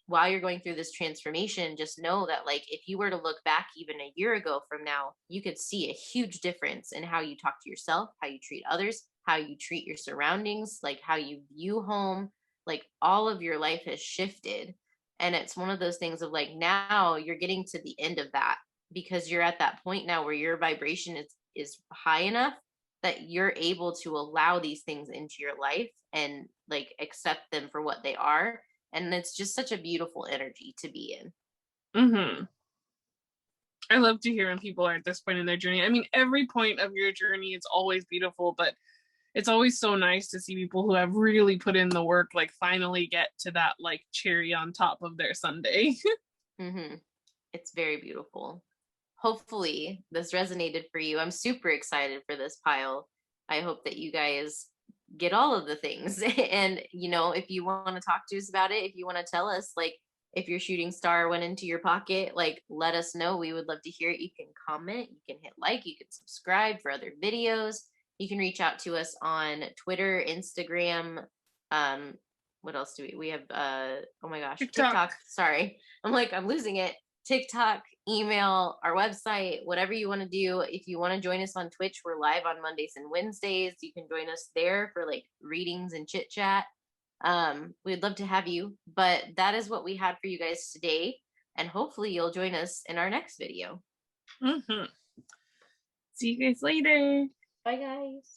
[SPEAKER 1] while you're going through this transformation, just know that like if you were to look back even a year ago from now, you could see a huge difference in how you talk to yourself, how you treat others, how you treat your surroundings, like how you view home, like all of your life has shifted. And it's one of those things of like now you're getting to the end of that, because you're at that point now where your vibration is high enough that you're able to allow these things into your life and like accept them for what they are. And it's just such a beautiful energy to be in.
[SPEAKER 2] Mm-hmm. I love to hear when people are at this point in their journey. I mean, every point of your journey is always beautiful, but it's always so nice to see people who have really put in the work, like finally get to that like cherry on top of their sundae.
[SPEAKER 1] Mm-hmm. It's very beautiful. Hopefully this resonated for you. I'm super excited for this pile. I hope that you guys get all of the things. And if you want to talk to us about it, if you want to tell us like if your shooting star went into your pocket, like let us know. We would love to hear it. You can comment, you can hit like, you can subscribe for other videos. You can reach out to us on Twitter, Instagram. What else do we have? Oh my gosh, TikTok. Sorry, I'm losing it. TikTok, email, our website, whatever you want to do. If you want to join us on Twitch, we're live on Mondays and Wednesdays. You can join us there for like readings and chit chat. We'd love to have you. But that is what we had for you guys today. And hopefully you'll join us in our next video.
[SPEAKER 2] Mm-hmm. See you guys later.
[SPEAKER 1] Bye, guys.